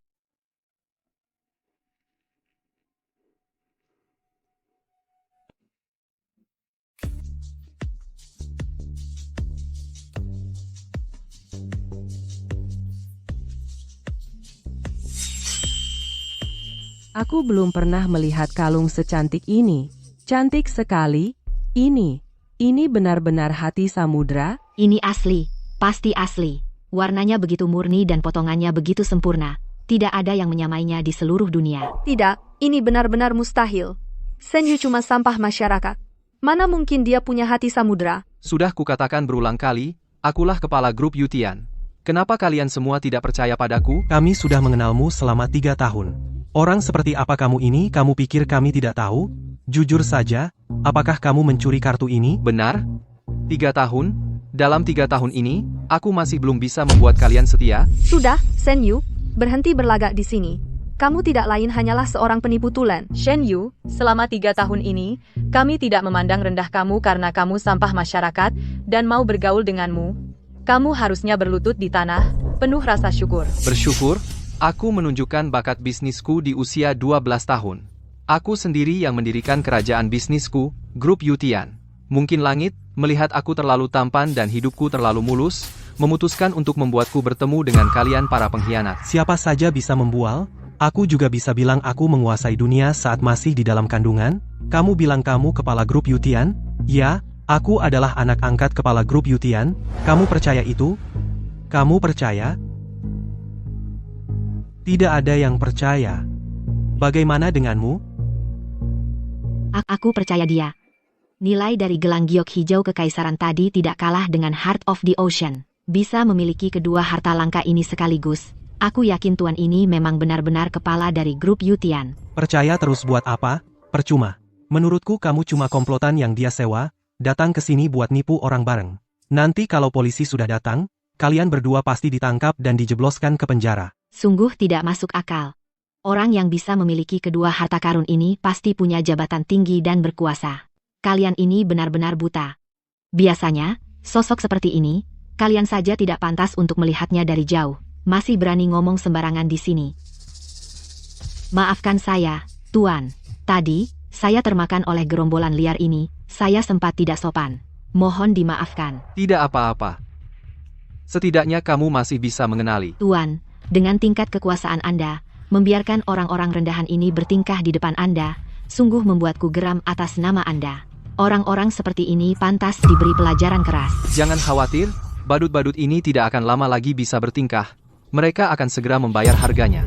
Aku belum pernah melihat kalung secantik ini. Cantik sekali. Ini benar-benar hati samudra. Ini asli, pasti asli. Warnanya begitu murni dan potongannya begitu sempurna. Tidak ada yang menyamainya di seluruh dunia. Tidak, ini benar-benar mustahil. Shen Yu cuma sampah masyarakat. Mana mungkin dia punya hati samudra? Sudah kukatakan berulang kali, akulah kepala grup Yutian. Kenapa kalian semua tidak percaya padaku? Kami sudah mengenalmu selama 3 tahun. Orang seperti apa kamu ini, kamu pikir kami tidak tahu? Jujur saja, apakah kamu mencuri kartu ini? Benar? 3 tahun? Dalam 3 tahun ini, aku masih belum bisa membuat kalian setia? Sudah, Shen Yu, berhenti berlagak di sini. Kamu tidak lain hanyalah seorang penipu tulen. Shen Yu, selama 3 tahun ini, kami tidak memandang rendah kamu karena kamu sampah masyarakat dan mau bergaul denganmu. Kamu harusnya berlutut di tanah, penuh rasa syukur. Bersyukur? Aku menunjukkan bakat bisnisku di usia 12 tahun. Aku sendiri yang mendirikan kerajaan bisnisku, grup Yutian. Mungkin langit, melihat aku terlalu tampan dan hidupku terlalu mulus, memutuskan untuk membuatku bertemu dengan kalian para pengkhianat. Siapa saja bisa membual? Aku juga bisa bilang aku menguasai dunia saat masih di dalam kandungan? Kamu bilang kamu kepala grup Yutian? Ya, aku adalah anak angkat kepala grup Yutian. Kamu percaya itu? Kamu percaya? Tidak ada yang percaya. Bagaimana denganmu? Aku percaya dia. Nilai dari gelang giok hijau kekaisaran tadi tidak kalah dengan Heart of the Ocean. Bisa memiliki kedua harta langka ini sekaligus. Aku yakin tuan ini memang benar-benar kepala dari grup Yutian. Percaya terus buat apa? Percuma. Menurutku kamu cuma komplotan yang dia sewa, datang ke sini buat nipu orang bareng. Nanti kalau polisi sudah datang, kalian berdua pasti ditangkap dan dijebloskan ke penjara. Sungguh tidak masuk akal. Orang yang bisa memiliki kedua harta karun ini pasti punya jabatan tinggi dan berkuasa. Kalian ini benar-benar buta. Biasanya, sosok seperti ini, kalian saja tidak pantas untuk melihatnya dari jauh. Masih berani ngomong sembarangan di sini. Maafkan saya, Tuan. Tadi, saya termakan oleh gerombolan liar ini, saya sempat tidak sopan. Mohon dimaafkan. Tidak apa-apa. Setidaknya kamu masih bisa mengenali. Tuan, dengan tingkat kekuasaan Anda, membiarkan orang-orang rendahan ini bertingkah di depan Anda, sungguh membuatku geram atas nama Anda. Orang-orang seperti ini pantas diberi pelajaran keras. Jangan khawatir, badut-badut ini tidak akan lama lagi bisa bertingkah. Mereka akan segera membayar harganya.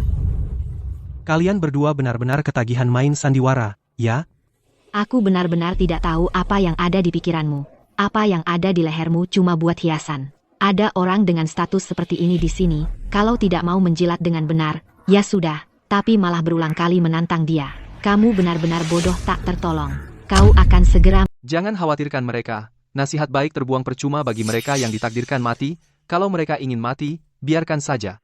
Kalian berdua benar-benar ketagihan main sandiwara, ya? Aku benar-benar tidak tahu apa yang ada di pikiranmu. Apa yang ada di lehermu cuma buat hiasan. Ada orang dengan status seperti ini di sini, kalau tidak mau menjilat dengan benar, ya sudah, tapi malah berulang kali menantang dia. Kamu benar-benar bodoh tak tertolong. Kau akan segera... Jangan khawatirkan mereka. Nasihat baik terbuang percuma bagi mereka yang ditakdirkan mati. Kalau mereka ingin mati, biarkan saja.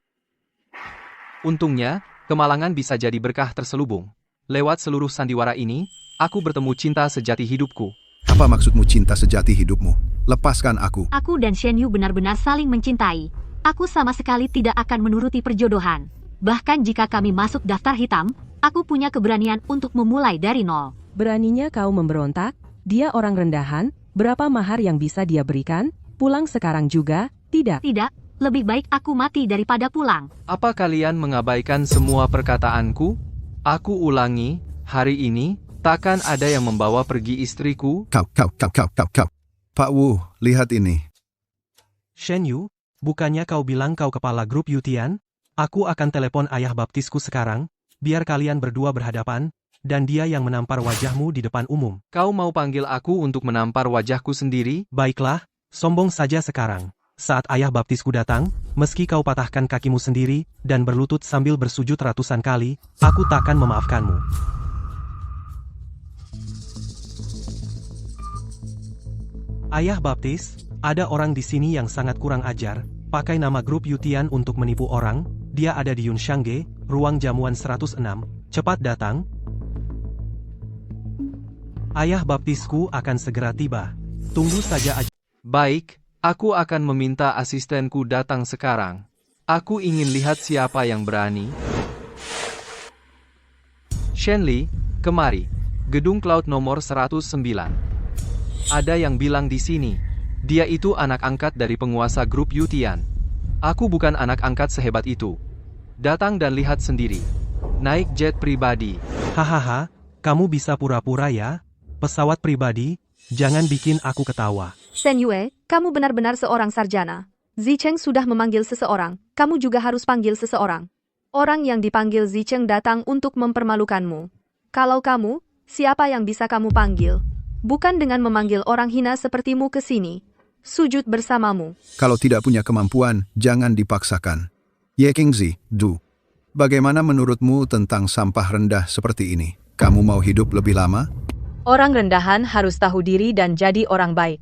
Untungnya, kemalangan bisa jadi berkah terselubung. Lewat seluruh sandiwara ini, aku bertemu cinta sejati hidupku. Apa maksudmu cinta sejati hidupmu? Lepaskan aku. Aku dan Shen Yu benar-benar saling mencintai. Aku sama sekali tidak akan menuruti perjodohan. Bahkan jika kami masuk daftar hitam, aku punya keberanian untuk memulai dari nol. Beraninya kau memberontak? Dia orang rendahan? Berapa mahar yang bisa dia berikan? Pulang sekarang juga? Tidak. Tidak, lebih baik aku mati daripada pulang. Apa kalian mengabaikan semua perkataanku? Aku ulangi, hari ini, takkan ada yang membawa pergi istriku? Kau. Pak Wu, lihat ini. Shen Yu, bukannya kau bilang kau kepala grup Yutian? Aku akan telepon ayah baptisku sekarang, biar kalian berdua berhadapan, dan dia yang menampar wajahmu di depan umum. Kau mau panggil aku untuk menampar wajahku sendiri? Baiklah, sombong saja sekarang. Saat ayah baptisku datang, meski kau patahkan kakimu sendiri, dan berlutut sambil bersujud ratusan kali, aku takkan memaafkanmu. Ayah baptis, ada orang di sini yang sangat kurang ajar, pakai nama grup Yutian untuk menipu orang, dia ada di Yunshangge, ruang jamuan 106, cepat datang. Ayah baptisku akan segera tiba. Tunggu saja aja. Baik, aku akan meminta asistenku datang sekarang. Aku ingin lihat siapa yang berani. Shenli, kemari. Gedung Cloud nomor 109. Ada yang bilang di sini, dia itu anak angkat dari penguasa grup Yutian. Aku bukan anak angkat sehebat itu. Datang dan lihat sendiri. Naik jet pribadi. Hahaha, kamu bisa pura-pura ya? Pesawat pribadi, jangan bikin aku ketawa. Shen Yue, kamu benar-benar seorang sarjana. Zicheng sudah memanggil seseorang, kamu juga harus panggil seseorang. Orang yang dipanggil Zicheng datang untuk mempermalukanmu. Kalau kamu, siapa yang bisa kamu panggil? bukan dengan memanggil orang hina sepertimu ke sini. Sujud bersamamu. Kalau tidak punya kemampuan, jangan dipaksakan. Ye Qingzi, Du. Bagaimana menurutmu tentang sampah rendah seperti ini? Kamu mau hidup lebih lama? Orang rendahan harus tahu diri dan jadi orang baik.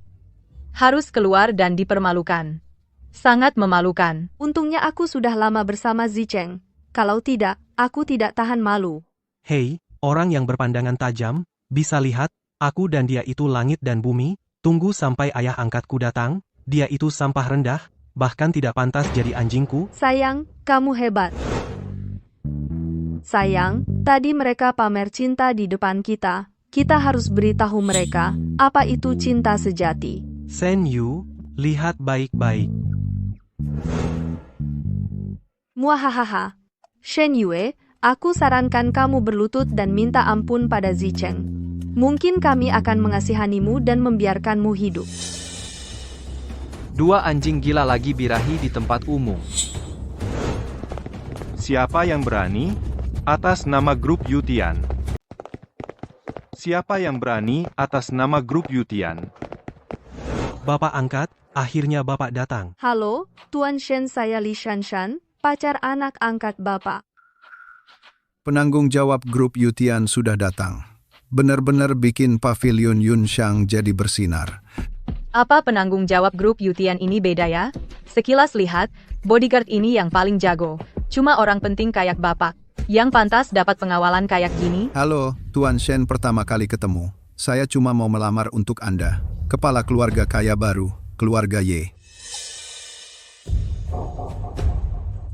Harus keluar dan dipermalukan. Sangat memalukan. Untungnya aku sudah lama bersama Zicheng. Kalau tidak, aku tidak tahan malu. Hei, orang yang berpandangan tajam, bisa lihat, aku dan dia itu langit dan bumi, tunggu sampai ayah angkatku datang, dia itu sampah rendah, bahkan tidak pantas jadi anjingku. Sayang, kamu hebat. Sayang, tadi mereka pamer cinta di depan kita. Kita harus beritahu mereka, apa itu cinta sejati. Shen Yu, lihat baik-baik. Muahahaha. Shen Yue, aku sarankan kamu berlutut dan minta ampun pada Zicheng. Mungkin kami akan mengasihanimu dan membiarkanmu hidup. Dua anjing gila lagi birahi di tempat umum. Siapa yang berani? Atas nama grup Yutian. Siapa yang berani atas nama grup Yutian? Bapak angkat, akhirnya Bapak datang. Halo, Tuan Shen, saya Li Shanshan, pacar anak angkat Bapak. Penanggung jawab grup Yutian sudah datang. Benar-benar bikin pavilion Yunxiang jadi bersinar. Apa penanggung jawab grup Yutian ini beda ya? Sekilas lihat, bodyguard ini yang paling jago. Cuma orang penting kayak Bapak. Yang pantas dapat pengawalan kayak gini? Halo, Tuan Shen, pertama kali ketemu. Saya cuma mau melamar untuk Anda. Kepala keluarga kaya baru, keluarga Ye.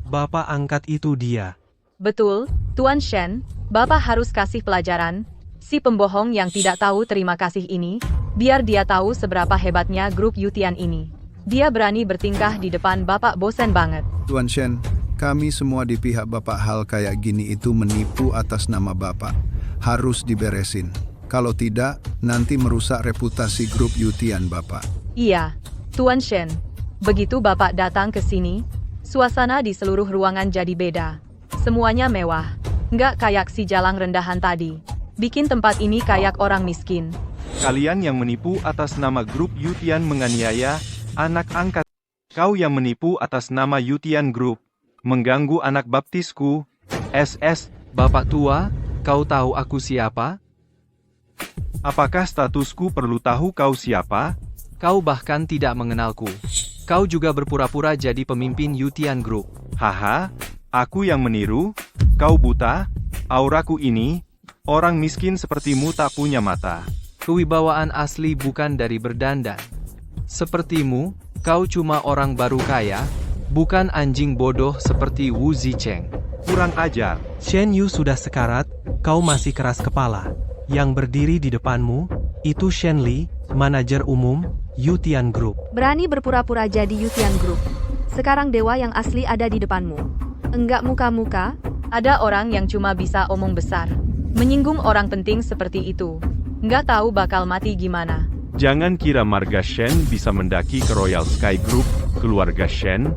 Bapak angkat itu dia. Betul, Tuan Shen, Bapak harus kasih pelajaran. Si pembohong yang tidak tahu terima kasih ini, biar dia tahu seberapa hebatnya grup Yutian ini. Dia berani bertingkah di depan Bapak, bosen banget. Tuan Shen, kami semua di pihak Bapak hal kayak gini itu menipu atas nama Bapak. Harus diberesin. Kalau tidak, nanti merusak reputasi grup Yutian Bapak. Iya, Tuan Shen. Begitu Bapak datang ke sini, suasana di seluruh ruangan jadi beda. Semuanya mewah. Nggak kayak si jalang rendahan tadi. Bikin tempat ini kayak orang miskin. Kalian yang menipu atas nama grup Yutian menganiaya anak angkat. Kau yang menipu atas nama Yutian Group, mengganggu anak baptisku. SS, Bapak tua, kau tahu aku siapa? Apakah statusku perlu tahu kau siapa? Kau bahkan tidak mengenalku. Kau juga berpura-pura jadi pemimpin Yutian Group. Haha, aku yang meniru? Kau buta? Auraku ini, orang miskin sepertimu tak punya mata. Kewibawaan asli bukan dari berdandan. Sepertimu, kau cuma orang baru kaya, bukan anjing bodoh seperti Wu Zicheng. Kurang ajar. Shen Yu sudah sekarat, kau masih keras kepala. Yang berdiri di depanmu, itu Shen Li, manajer umum, Yutian Group. Berani berpura-pura jadi Yutian Group. Sekarang dewa yang asli ada di depanmu. Enggak muka-muka. Ada orang yang cuma bisa omong besar. Menyinggung orang penting seperti itu. Nggak tahu bakal mati gimana. Jangan kira marga Shen bisa mendaki ke Royal Sky Group, keluarga Shen.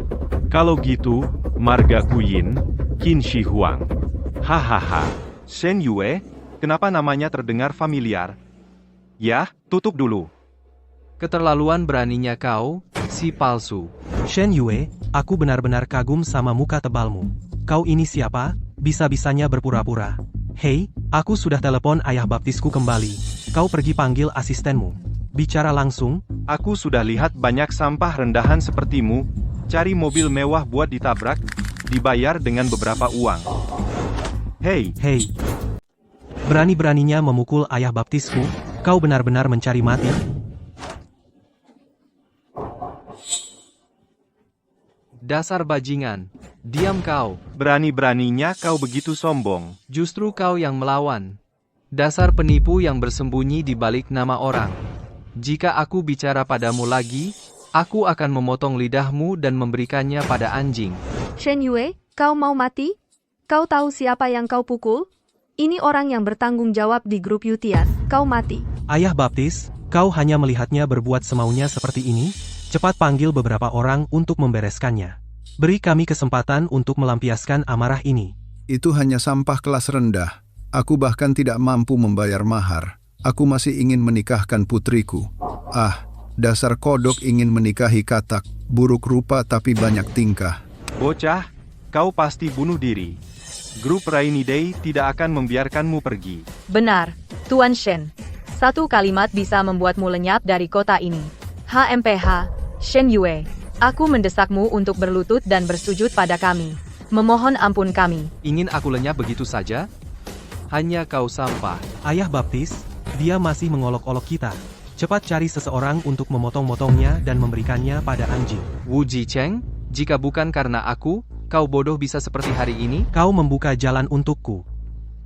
Kalau gitu, marga Kuyin, Qin Shi Huang. Hahaha. Shen Yue, kenapa namanya terdengar familiar? Ya, tutup dulu. Keterlaluan beraninya kau, si palsu. Shen Yue, aku benar-benar kagum sama muka tebalmu. Kau ini siapa? Bisa-bisanya berpura-pura. Hei, aku sudah telepon ayah baptisku kembali. Kau pergi panggil asistenmu. Bicara langsung. Aku sudah lihat banyak sampah rendahan sepertimu. Cari mobil mewah buat ditabrak, dibayar dengan beberapa uang. Hei. Berani-beraninya memukul ayah baptisku, kau benar-benar mencari mati. Dasar bajingan, diam kau. Berani-beraninya kau begitu sombong. Justru kau yang melawan. Dasar penipu yang bersembunyi di balik nama orang. Jika aku bicara padamu lagi, aku akan memotong lidahmu dan memberikannya pada anjing. Shen Yue, kau mau mati? Kau tahu siapa yang kau pukul? Ini orang yang bertanggung jawab di grup Yutian. Kau mati. Ayah baptis, kau hanya melihatnya berbuat semaunya seperti ini? Cepat panggil beberapa orang untuk membereskannya. Beri kami kesempatan untuk melampiaskan amarah ini. Itu hanya sampah kelas rendah. Aku bahkan tidak mampu membayar mahar. Aku masih ingin menikahkan putriku. Ah, dasar kodok ingin menikahi katak. Buruk rupa tapi banyak tingkah. Bocah, kau pasti bunuh diri. Grup Rainy Day tidak akan membiarkanmu pergi. Benar, Tuan Shen. Satu kalimat bisa membuatmu lenyap dari kota ini. HMPH, Shen Yue. Aku mendesakmu untuk berlutut dan bersujud pada kami. Memohon ampun kami. Ingin aku lenyap begitu saja? Hanya kau sampah. Ayah baptis, dia masih mengolok-olok kita. Cepat cari seseorang untuk memotong-motongnya dan memberikannya pada anjing. Wu Jicheng, jika bukan karena aku, kau bodoh bisa seperti hari ini? Kau membuka jalan untukku.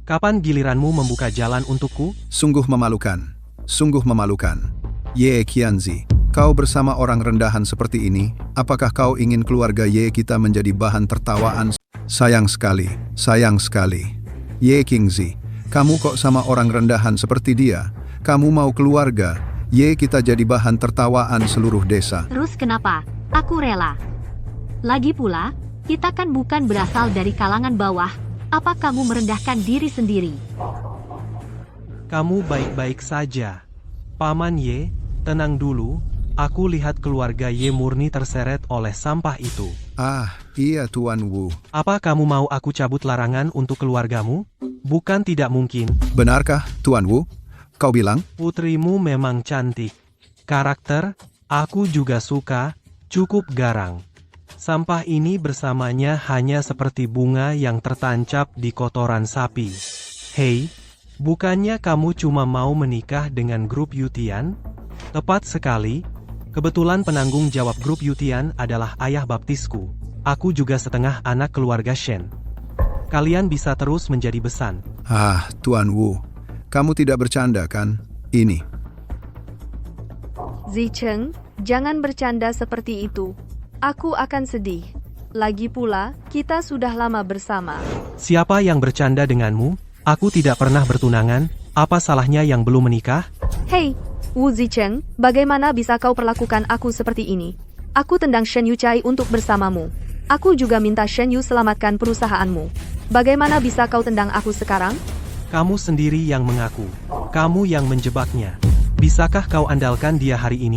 Kapan giliranmu membuka jalan untukku? Sungguh memalukan. Sungguh memalukan. Ye Qianzi, kau bersama orang rendahan seperti ini, apakah kau ingin keluarga Ye kita menjadi bahan tertawaan? Sayang sekali, sayang sekali. Ye Qingzi, kamu kok sama orang rendahan seperti dia? Kamu mau keluarga Ye kita jadi bahan tertawaan seluruh desa. Terus kenapa? Aku rela. Lagi pula, kita kan bukan berasal dari kalangan bawah. Apa kamu merendahkan diri sendiri? Kamu baik-baik saja. Paman Ye, tenang dulu. Aku lihat keluarga Ye murni terseret oleh sampah itu. Ah, iya Tuan Wu. Apa kamu mau aku cabut larangan untuk keluargamu? Bukan tidak mungkin. Benarkah, Tuan Wu? Kau bilang? Putrimu memang cantik. Karakter, aku juga suka, cukup garang. Sampah ini bersamanya hanya seperti bunga yang tertancap di kotoran sapi. Hei, bukannya kamu cuma mau menikah dengan grup Yutian? Tepat sekali. Kebetulan penanggung jawab grup Yutian adalah ayah baptisku. Aku juga setengah anak keluarga Shen. Kalian bisa terus menjadi besan. Ah, Tuan Wu. Kamu tidak bercanda kan? Ini. Zicheng, jangan bercanda seperti itu. Aku akan sedih. Lagi pula, kita sudah lama bersama. Siapa yang bercanda denganmu? Aku tidak pernah bertunangan. Apa salahnya yang belum menikah? Hei, Wu Zicheng, bagaimana bisa kau perlakukan aku seperti ini? Aku tendang Shen Yuchai untuk bersamamu. Aku juga minta Shen Yu selamatkan perusahaanmu. Bagaimana bisa kau tendang aku sekarang? Kamu sendiri yang mengaku. Kamu yang menjebaknya. Bisakah kau andalkan dia hari ini?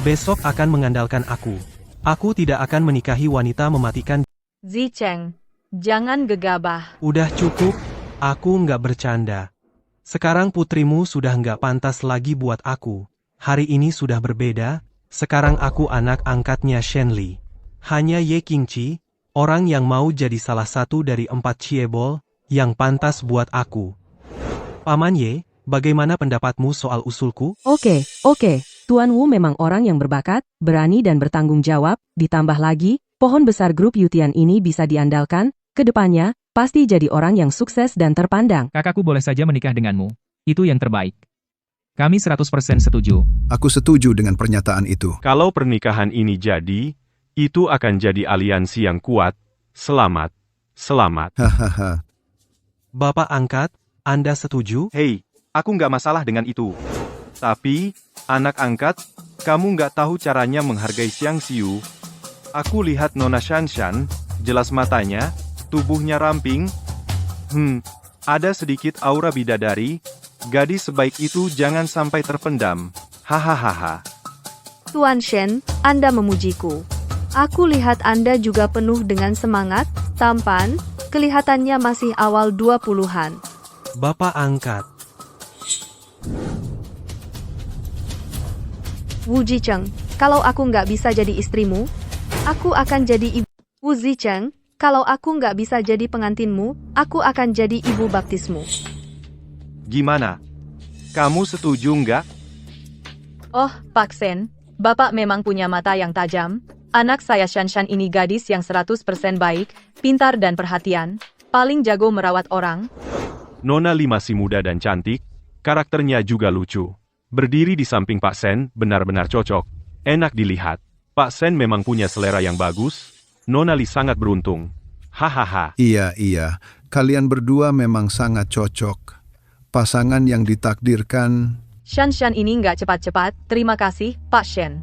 Besok akan mengandalkan aku. Aku tidak akan menikahi wanita mematikan. Zicheng, jangan gegabah. Udah cukup, aku nggak bercanda. Sekarang putrimu sudah nggak pantas lagi buat aku. Hari ini sudah berbeda, sekarang aku anak angkatnya Shen Li. Hanya Ye Qingqi, orang yang mau jadi salah satu dari 4 Chiebol, yang pantas buat aku. Paman Ye, bagaimana pendapatmu soal usulku? Oke. Tuan Wu memang orang yang berbakat, berani dan bertanggung jawab, ditambah lagi, pohon besar grup Yutian ini bisa diandalkan, kedepannya, pasti jadi orang yang sukses dan terpandang. Kakakku boleh saja menikah denganmu. Itu yang terbaik. Kami 100% setuju. Aku setuju dengan pernyataan itu. Kalau pernikahan ini jadi, itu akan jadi aliansi yang kuat. Selamat. Selamat. Hahaha. Bapak angkat, Anda setuju? Hei, aku nggak masalah dengan itu. Tapi, anak angkat, kamu nggak tahu caranya menghargai Xiang Xiu. Aku lihat Nona Shanshan, jelas matanya, tubuhnya ramping. Ada sedikit aura bidadari. Gadis sebaik itu jangan sampai terpendam. Hahaha. Tuan Shen, Anda memujiku. Aku lihat Anda juga penuh dengan semangat, tampan, kelihatannya masih awal 20-an. Bapak angkat. Wu Zicheng, kalau aku nggak bisa jadi istrimu, aku akan jadi ibu. Wu Zicheng, kalau aku nggak bisa jadi pengantinmu, aku akan jadi ibu baptismu. Gimana? Kamu setuju nggak? Oh, Pak Sen, Bapak memang punya mata yang tajam. Anak saya Shanshan ini gadis yang 100% baik, pintar dan perhatian, paling jago merawat orang. Nona Li masih muda dan cantik, karakternya juga lucu. Berdiri di samping Pak Sen benar-benar cocok, enak dilihat. Pak Sen memang punya selera yang bagus, Nona Li sangat beruntung. Hahaha. Iya, kalian berdua memang sangat cocok. Pasangan yang ditakdirkan. Shanshan ini nggak cepat-cepat, terima kasih, Pak Shen.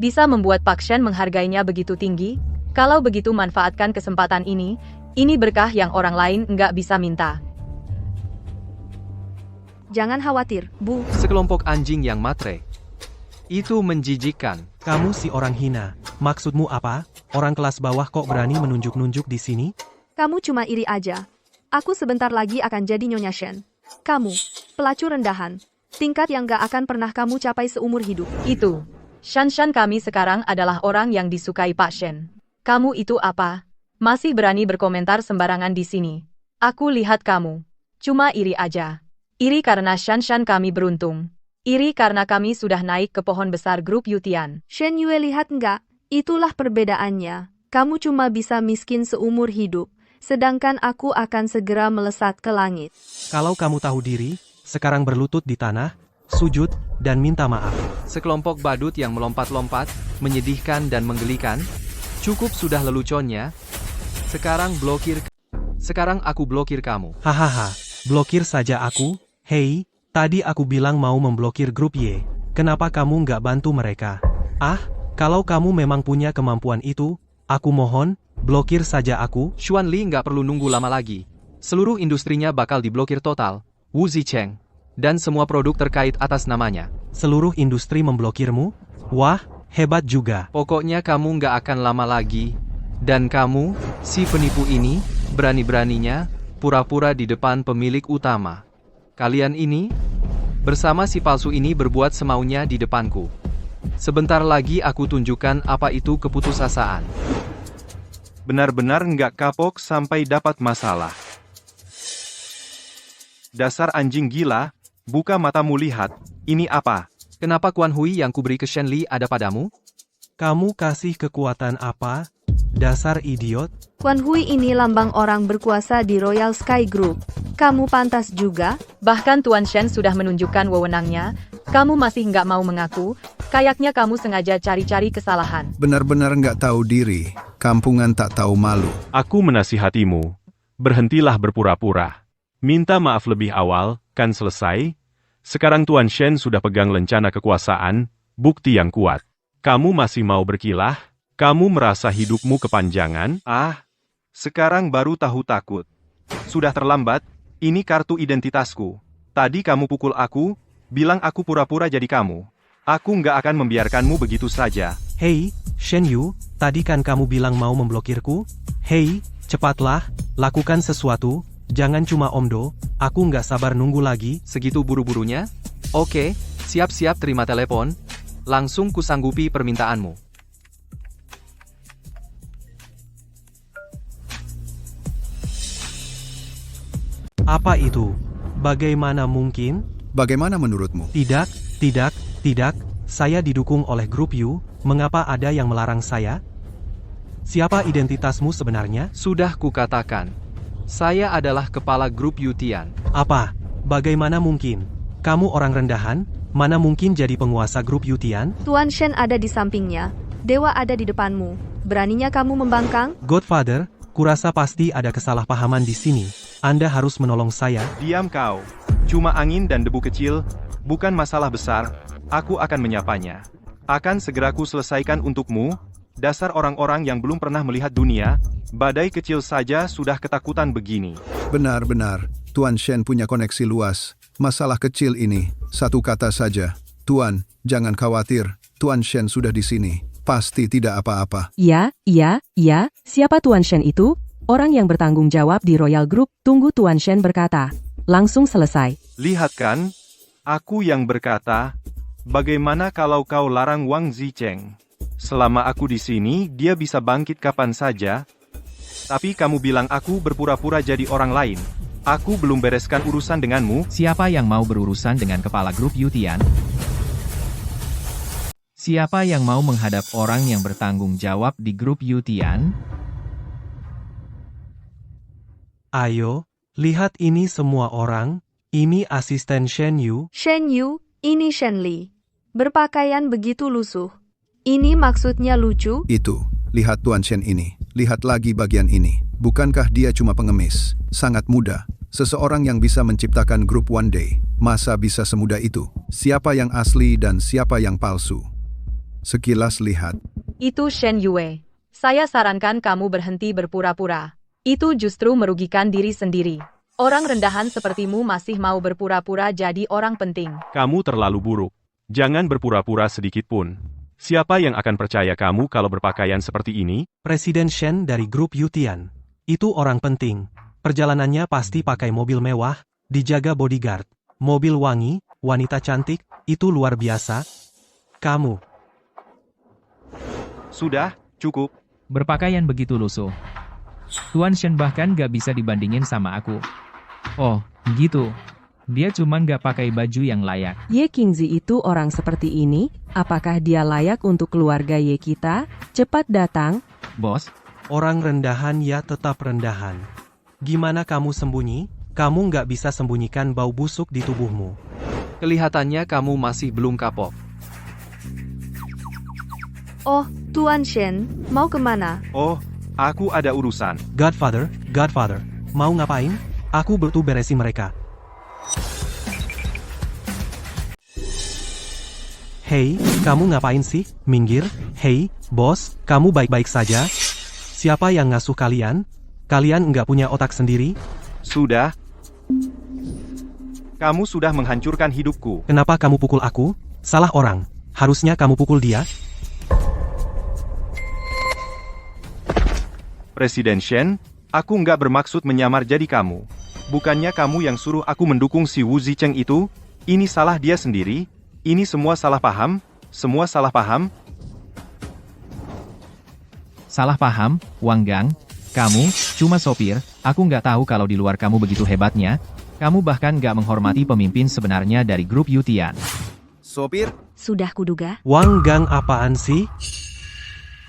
Bisa membuat Pak Shen menghargainya begitu tinggi? Kalau begitu manfaatkan kesempatan ini berkah yang orang lain nggak bisa minta. Jangan khawatir, Bu. Sekelompok anjing yang matre. Itu menjijikkan. Kamu si orang hina. Maksudmu apa? Orang kelas bawah kok berani menunjuk-nunjuk di sini? Kamu cuma iri aja. Aku sebentar lagi akan jadi Nyonya Shen. Kamu, pelacur rendahan. Tingkat yang gak akan pernah kamu capai seumur hidup. Itu. Shanshan kami sekarang adalah orang yang disukai Pak Shen. Kamu itu apa? Masih berani berkomentar sembarangan di sini. Aku lihat kamu. Cuma iri aja. Iri karena Shanshan kami beruntung. Iri karena kami sudah naik ke pohon besar grup Yutian. Shen Yue lihat enggak? Itulah perbedaannya. Kamu cuma bisa miskin seumur hidup. Sedangkan aku akan segera melesat ke langit. Kalau kamu tahu diri, sekarang berlutut di tanah, sujud, dan minta maaf. Sekelompok badut yang melompat-lompat, menyedihkan dan menggelikan. Cukup sudah leluconnya. Sekarang aku blokir kamu. Hahaha, blokir saja aku. Hei, tadi aku bilang mau memblokir grup Y. Kenapa kamu nggak bantu mereka? Ah, kalau kamu memang punya kemampuan itu, aku mohon, blokir saja aku. Xuan Li nggak perlu nunggu lama lagi. Seluruh industrinya bakal diblokir total. Wu Zicheng. Dan semua produk terkait atas namanya. Seluruh industri memblokirmu? Wah, hebat juga. Pokoknya kamu nggak akan lama lagi. Dan kamu, si penipu ini, berani-beraninya, pura-pura di depan pemilik utama. Kalian ini, bersama si palsu ini berbuat semaunya di depanku. Sebentar lagi aku tunjukkan apa itu keputusasaan. Benar-benar nggak kapok sampai dapat masalah. Dasar anjing gila, buka matamu lihat, ini apa? Kenapa Quan Hui yang kuberi ke Shen Li ada padamu? Kamu kasih kekuatan apa? Dasar idiot. Quan Hui ini lambang orang berkuasa di Royal Sky Group. Kamu pantas juga. Bahkan Tuan Shen sudah menunjukkan wewenangnya. Kamu masih nggak mau mengaku. Kayaknya kamu sengaja cari-cari kesalahan. Benar-benar nggak tahu diri. Kampungan tak tahu malu. Aku menasihatimu. Berhentilah berpura-pura. Minta maaf lebih awal, kan selesai? Sekarang Tuan Shen sudah pegang lencana kekuasaan, bukti yang kuat. Kamu masih mau berkilah? Kamu merasa hidupmu kepanjangan? Ah, sekarang baru tahu takut. Sudah terlambat, ini kartu identitasku. Tadi kamu pukul aku, bilang aku pura-pura jadi kamu. Aku nggak akan membiarkanmu begitu saja. Hei, Shen Yu, tadi kan kamu bilang mau memblokirku? Hei, cepatlah, lakukan sesuatu, jangan cuma omdo, aku nggak sabar nunggu lagi. Segitu buru-burunya? Oke, siap-siap terima telepon, langsung kusanggupi permintaanmu. Apa itu? Bagaimana mungkin? Bagaimana menurutmu? Tidak, saya didukung oleh grup Yu, mengapa ada yang melarang saya? Siapa identitasmu sebenarnya? Sudah kukatakan. Saya adalah kepala grup Yutian. Apa? Bagaimana mungkin? Kamu orang rendahan, mana mungkin jadi penguasa grup Yutian? Tuan Shen ada di sampingnya. Dewa ada di depanmu. Beraninya kamu membangkang? Godfather, kurasa pasti ada kesalahpahaman di sini. Anda harus menolong saya. Diam kau. Cuma angin dan debu kecil, bukan masalah besar. Aku akan menyapanya. Akan segera ku selesaikan untukmu. Dasar orang-orang yang belum pernah melihat dunia, badai kecil saja sudah ketakutan begini. Benar-benar, Tuan Shen punya koneksi luas. Masalah kecil ini, satu kata saja. Tuan, jangan khawatir. Tuan Shen sudah di sini. Pasti tidak apa-apa. Iya. Siapa Tuan Shen itu? Orang yang bertanggung jawab di Royal Group, tunggu Tuan Shen berkata. Langsung selesai. Lihat kan, aku yang berkata, bagaimana kalau kau larang Wang Zicheng? Selama aku di sini, dia bisa bangkit kapan saja. Tapi kamu bilang aku berpura-pura jadi orang lain. Aku belum bereskan urusan denganmu. Siapa yang mau berurusan dengan kepala grup Yutian? Siapa yang mau menghadap orang yang bertanggung jawab di grup Yutian? Ayo, lihat ini semua orang. Ini asisten Shen Yu. Shen Yu, ini Shen Li. Berpakaian begitu lusuh. Ini maksudnya lucu? Itu, lihat Tuan Shen ini. Lihat lagi bagian ini. Bukankah dia cuma pengemis? Sangat mudah. Seseorang yang bisa menciptakan grup One Day. Masa bisa semudah itu? Siapa yang asli dan siapa yang palsu? Sekilas lihat. Itu Shen Yue. Saya sarankan kamu berhenti berpura-pura. Itu justru merugikan diri sendiri. Orang rendahan sepertimu masih mau berpura-pura jadi orang penting. Kamu terlalu buruk. Jangan berpura-pura sedikit pun. Siapa yang akan percaya kamu kalau berpakaian seperti ini? Presiden Shen dari grup Yutian. Itu orang penting. Perjalanannya pasti pakai mobil mewah, dijaga bodyguard, mobil wangi, wanita cantik, itu luar biasa. Kamu. Sudah, cukup. Berpakaian begitu lusuh. Tuan Shen bahkan gak bisa dibandingin sama aku. Oh, gitu. Dia cuma gak pakai baju yang layak. Ye Qingzi itu orang seperti ini, apakah dia layak untuk keluarga Ye kita? Cepat datang. Bos, Orang rendahan ya tetap rendahan. Gimana kamu sembunyi? Kamu nggak bisa sembunyikan bau busuk di tubuhmu. Kelihatannya kamu masih belum kapok. Oh, Tuan Shen, mau kemana? Oh, aku ada urusan. Godfather, mau ngapain? Aku butuh beresin mereka. Hei, kamu ngapain sih? Minggir. Hei, bos, kamu baik-baik saja? Siapa yang ngasuh kalian? Kalian nggak punya otak sendiri? Sudah. Kamu sudah menghancurkan hidupku. Kenapa kamu pukul aku? Salah orang. Harusnya kamu pukul dia. Presiden Shen, aku nggak bermaksud menyamar jadi kamu. Bukannya kamu yang suruh aku mendukung si Wu Zicheng itu? Ini salah dia sendiri. Ini semua salah paham. Semua salah paham. salah paham, Wang Gang. Kamu, cuma sopir, aku nggak tahu kalau di luar kamu begitu hebatnya. Kamu bahkan nggak menghormati pemimpin sebenarnya dari grup Yutian. Sopir? Sudah kuduga. Wang Gang apaan sih?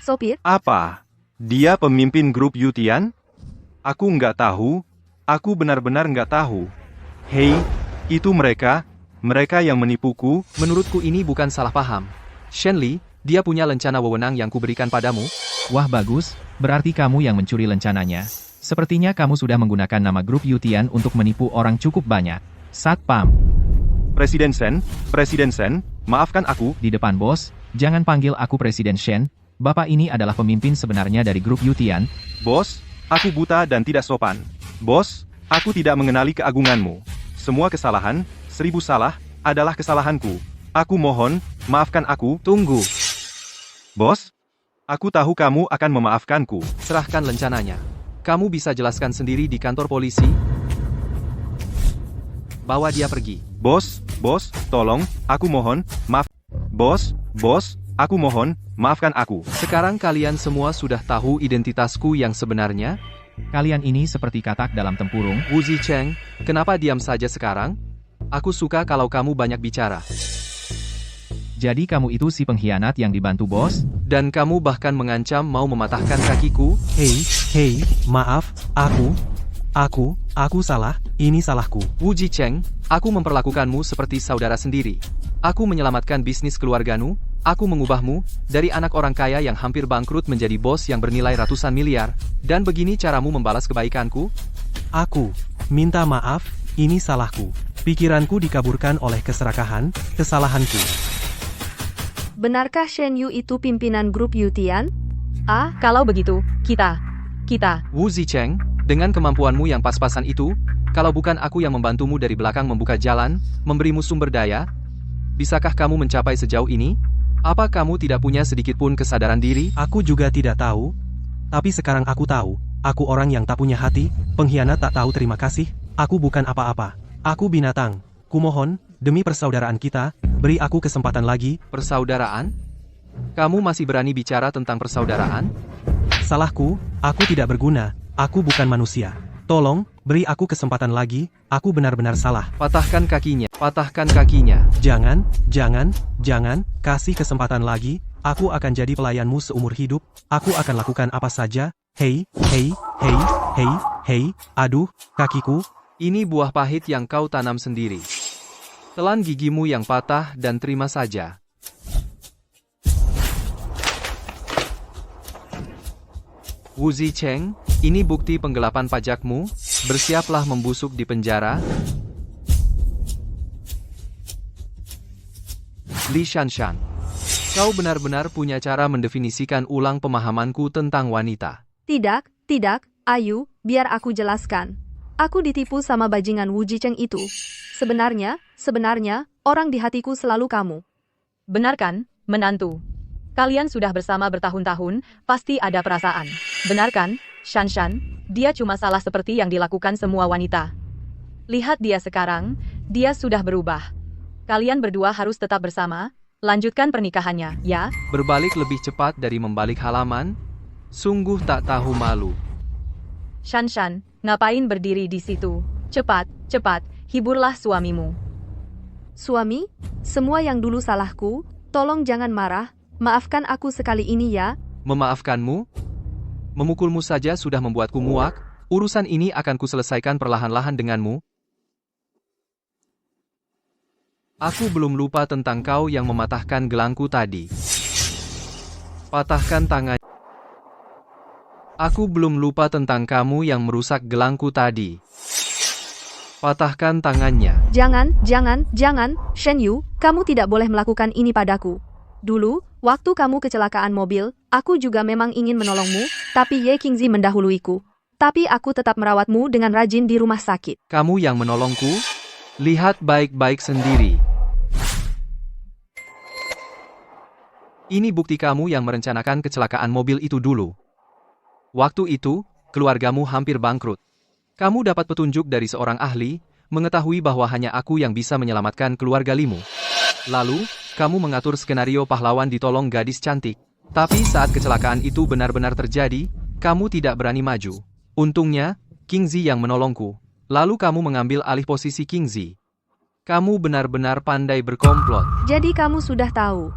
Sopir? Apa? Dia pemimpin grup Yutian? Aku nggak tahu. Aku benar-benar nggak tahu. Hei, itu mereka yang menipuku. Menurutku ini bukan salah paham. Shenli, dia punya lencana wewenang yang kuberikan padamu. Wah bagus, berarti kamu yang mencuri lencananya. Sepertinya kamu sudah menggunakan nama grup Yutian untuk menipu orang cukup banyak. Satpam. Presiden Shen, maafkan aku. Di depan bos, jangan panggil aku Presiden Shen. Bapak ini adalah pemimpin sebenarnya dari grup Yutian. Bos, aku buta dan tidak sopan. Bos, aku tidak mengenali keagunganmu. Semua kesalahan, 1000 salah, adalah kesalahanku. Aku mohon, maafkan aku. Tunggu. Bos, aku tahu kamu akan memaafkanku. Serahkan lencananya. Kamu bisa jelaskan sendiri di kantor polisi. Bawa dia pergi. Bos, tolong, aku mohon, maaf. Bos, aku mohon, maafkan aku. Sekarang kalian semua sudah tahu identitasku yang sebenarnya? Kalian ini seperti katak dalam tempurung. Wu Zicheng, kenapa diam saja sekarang? Aku suka kalau kamu banyak bicara. Jadi kamu itu si pengkhianat yang dibantu bos? Dan kamu bahkan mengancam mau mematahkan kakiku? Hei, maaf, aku salah, ini salahku. Wu Zicheng, aku memperlakukanmu seperti saudara sendiri. Aku menyelamatkan bisnis keluargamu, aku mengubahmu, dari anak orang kaya yang hampir bangkrut menjadi bos yang bernilai ratusan miliar, dan begini caramu membalas kebaikanku? Aku minta maaf, ini salahku. Pikiranku dikaburkan oleh keserakahan, kesalahanku. Benarkah Shen Yu itu pimpinan grup Yutian? Kalau begitu, kita. Wu Zicheng, dengan kemampuanmu yang pas-pasan itu, kalau bukan aku yang membantumu dari belakang membuka jalan, memberimu sumber daya, bisakah kamu mencapai sejauh ini? Apa kamu tidak punya sedikit pun kesadaran diri? Aku juga tidak tahu. Tapi sekarang aku tahu, aku orang yang tak punya hati, pengkhianat tak tahu terima kasih, aku bukan apa-apa. Aku binatang. Kumohon, demi persaudaraan kita, beri aku kesempatan lagi. Persaudaraan? Kamu masih berani bicara tentang persaudaraan? Salahku, aku tidak berguna, aku bukan manusia. Tolong, beri aku kesempatan lagi, aku benar-benar salah. Patahkan kakinya. Jangan, kasih kesempatan lagi, aku akan jadi pelayanmu seumur hidup, aku akan lakukan apa saja. Hei, aduh, kakiku. Ini buah pahit yang kau tanam sendiri. Telan gigimu yang patah dan terima saja. Wu Zicheng, ini bukti penggelapan pajakmu, bersiaplah membusuk di penjara. Li Shanshan, kau benar-benar punya cara mendefinisikan ulang pemahamanku tentang wanita. Tidak, Ayu, biar aku jelaskan. Aku ditipu sama bajingan Wu Jicheng itu. Sebenarnya, orang di hatiku selalu kamu. Benar kan, menantu? Kalian sudah bersama bertahun-tahun, pasti ada perasaan. Benar kan, Shanshan? Dia cuma salah seperti yang dilakukan semua wanita. Lihat dia sekarang, dia sudah berubah. Kalian berdua harus tetap bersama, lanjutkan pernikahannya, ya? Berbalik lebih cepat dari membalik halaman? Sungguh tak tahu malu. Shanshan, ngapain berdiri di situ? Cepat, hiburlah suamimu. Suami, semua yang dulu salahku, tolong jangan marah, maafkan aku sekali ini ya. Memaafkanmu? Memukulmu saja sudah membuatku muak, urusan ini akan kuselesaikan perlahan-lahan denganmu. Aku belum lupa tentang kau yang mematahkan gelangku tadi. Patahkan tangan. Aku belum lupa tentang kamu yang merusak gelangku tadi. Patahkan tangannya. Jangan, Shen Yu, kamu tidak boleh melakukan ini padaku. Dulu, waktu kamu kecelakaan mobil, aku juga memang ingin menolongmu, tapi Ye Qingzi mendahuluiku. Tapi aku tetap merawatmu dengan rajin di rumah sakit. Kamu yang menolongku? Lihat baik-baik sendiri. Ini bukti kamu yang merencanakan kecelakaan mobil itu dulu. Waktu itu, keluargamu hampir bangkrut. Kamu dapat petunjuk dari seorang ahli, mengetahui bahwa hanya aku yang bisa menyelamatkan keluarga Limu. Lalu, kamu mengatur skenario pahlawan ditolong gadis cantik. Tapi saat kecelakaan itu benar-benar terjadi, kamu tidak berani maju. Untungnya, Qingzi yang menolongku. Lalu kamu mengambil alih posisi Qingzi. Kamu benar-benar pandai berkomplot. Jadi kamu sudah tahu.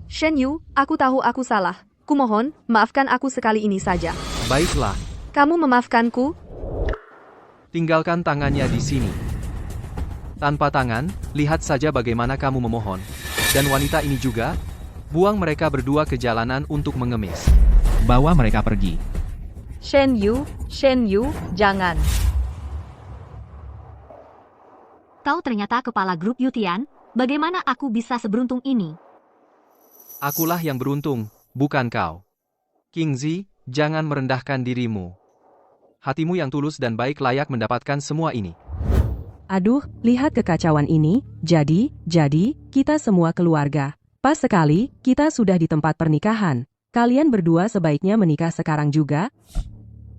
Shen Yu, aku tahu aku salah. Kumohon, maafkan aku sekali ini saja. Baiklah. Kamu memaafkanku? Tinggalkan tangannya di sini. Tanpa tangan, lihat saja bagaimana kamu memohon. Dan wanita ini juga, buang mereka berdua ke jalanan untuk mengemis. Bawa mereka pergi. Shen Yu, jangan. Kau ternyata kepala grup Yutian, bagaimana aku bisa seberuntung ini? Akulah yang beruntung, bukan kau. Qingzi, jangan merendahkan dirimu. Hatimu yang tulus dan baik layak mendapatkan semua ini. Aduh, lihat kekacauan ini. Jadi, kita semua keluarga. Pas sekali, kita sudah di tempat pernikahan. Kalian berdua sebaiknya menikah sekarang juga.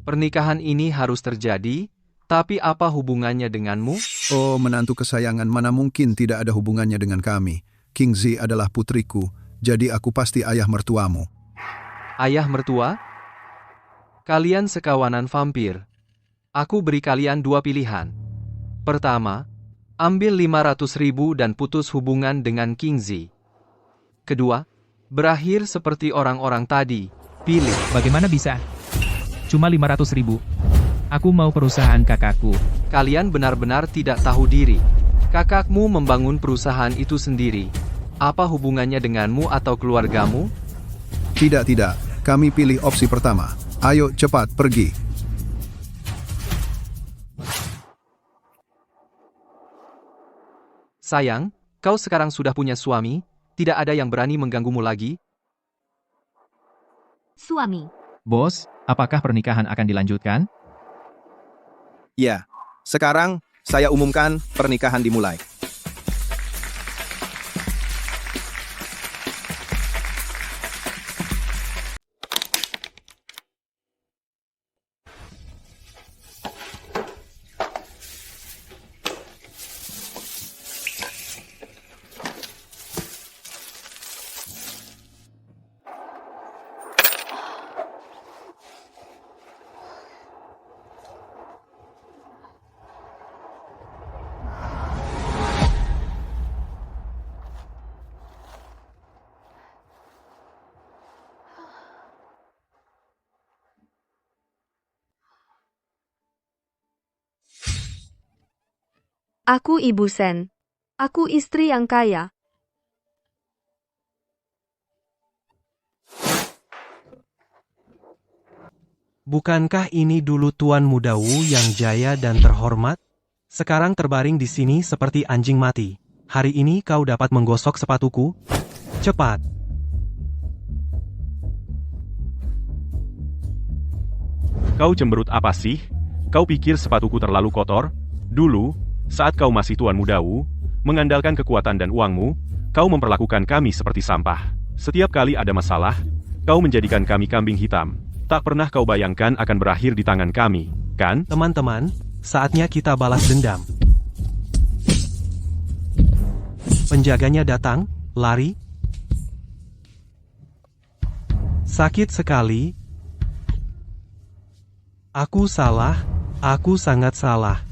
Pernikahan ini harus terjadi, tapi apa hubungannya denganmu? Oh, menantu kesayangan, mana mungkin tidak ada hubungannya dengan kami. Qingzi adalah putriku, jadi aku pasti ayah mertuamu. Ayah mertua? Kalian sekawanan vampir. Aku beri kalian dua pilihan. Pertama, ambil 500.000 dan putus hubungan dengan Qingzi. Kedua, berakhir seperti orang-orang tadi. Pilih. Bagaimana bisa? Cuma 500.000. Aku mau perusahaan kakakku. Kalian benar-benar tidak tahu diri. Kakakmu membangun perusahaan itu sendiri. Apa hubungannya denganmu atau keluargamu? Tidak. Kami pilih opsi pertama. Ayo cepat pergi. Sayang, kau sekarang sudah punya suami, tidak ada yang berani mengganggumu lagi. Suami. Bos, apakah pernikahan akan dilanjutkan? Ya, sekarang saya umumkan pernikahan dimulai. Aku Ibu Sen. Aku istri yang kaya. Bukankah ini dulu Tuan Muda Wu yang jaya dan terhormat? Sekarang terbaring di sini seperti anjing mati. Hari ini kau dapat menggosok sepatuku? Cepat! Kau cemberut apa sih? Kau pikir sepatuku terlalu kotor? Dulu, saat kau masih Tuan Muda Wu, mengandalkan kekuatan dan uangmu, kau memperlakukan kami seperti sampah. Setiap kali ada masalah, kau menjadikan kami kambing hitam. Tak pernah kau bayangkan akan berakhir di tangan kami, kan? Teman-teman, saatnya kita balas dendam. Penjaganya datang, lari. Sakit sekali. Aku salah, aku sangat salah.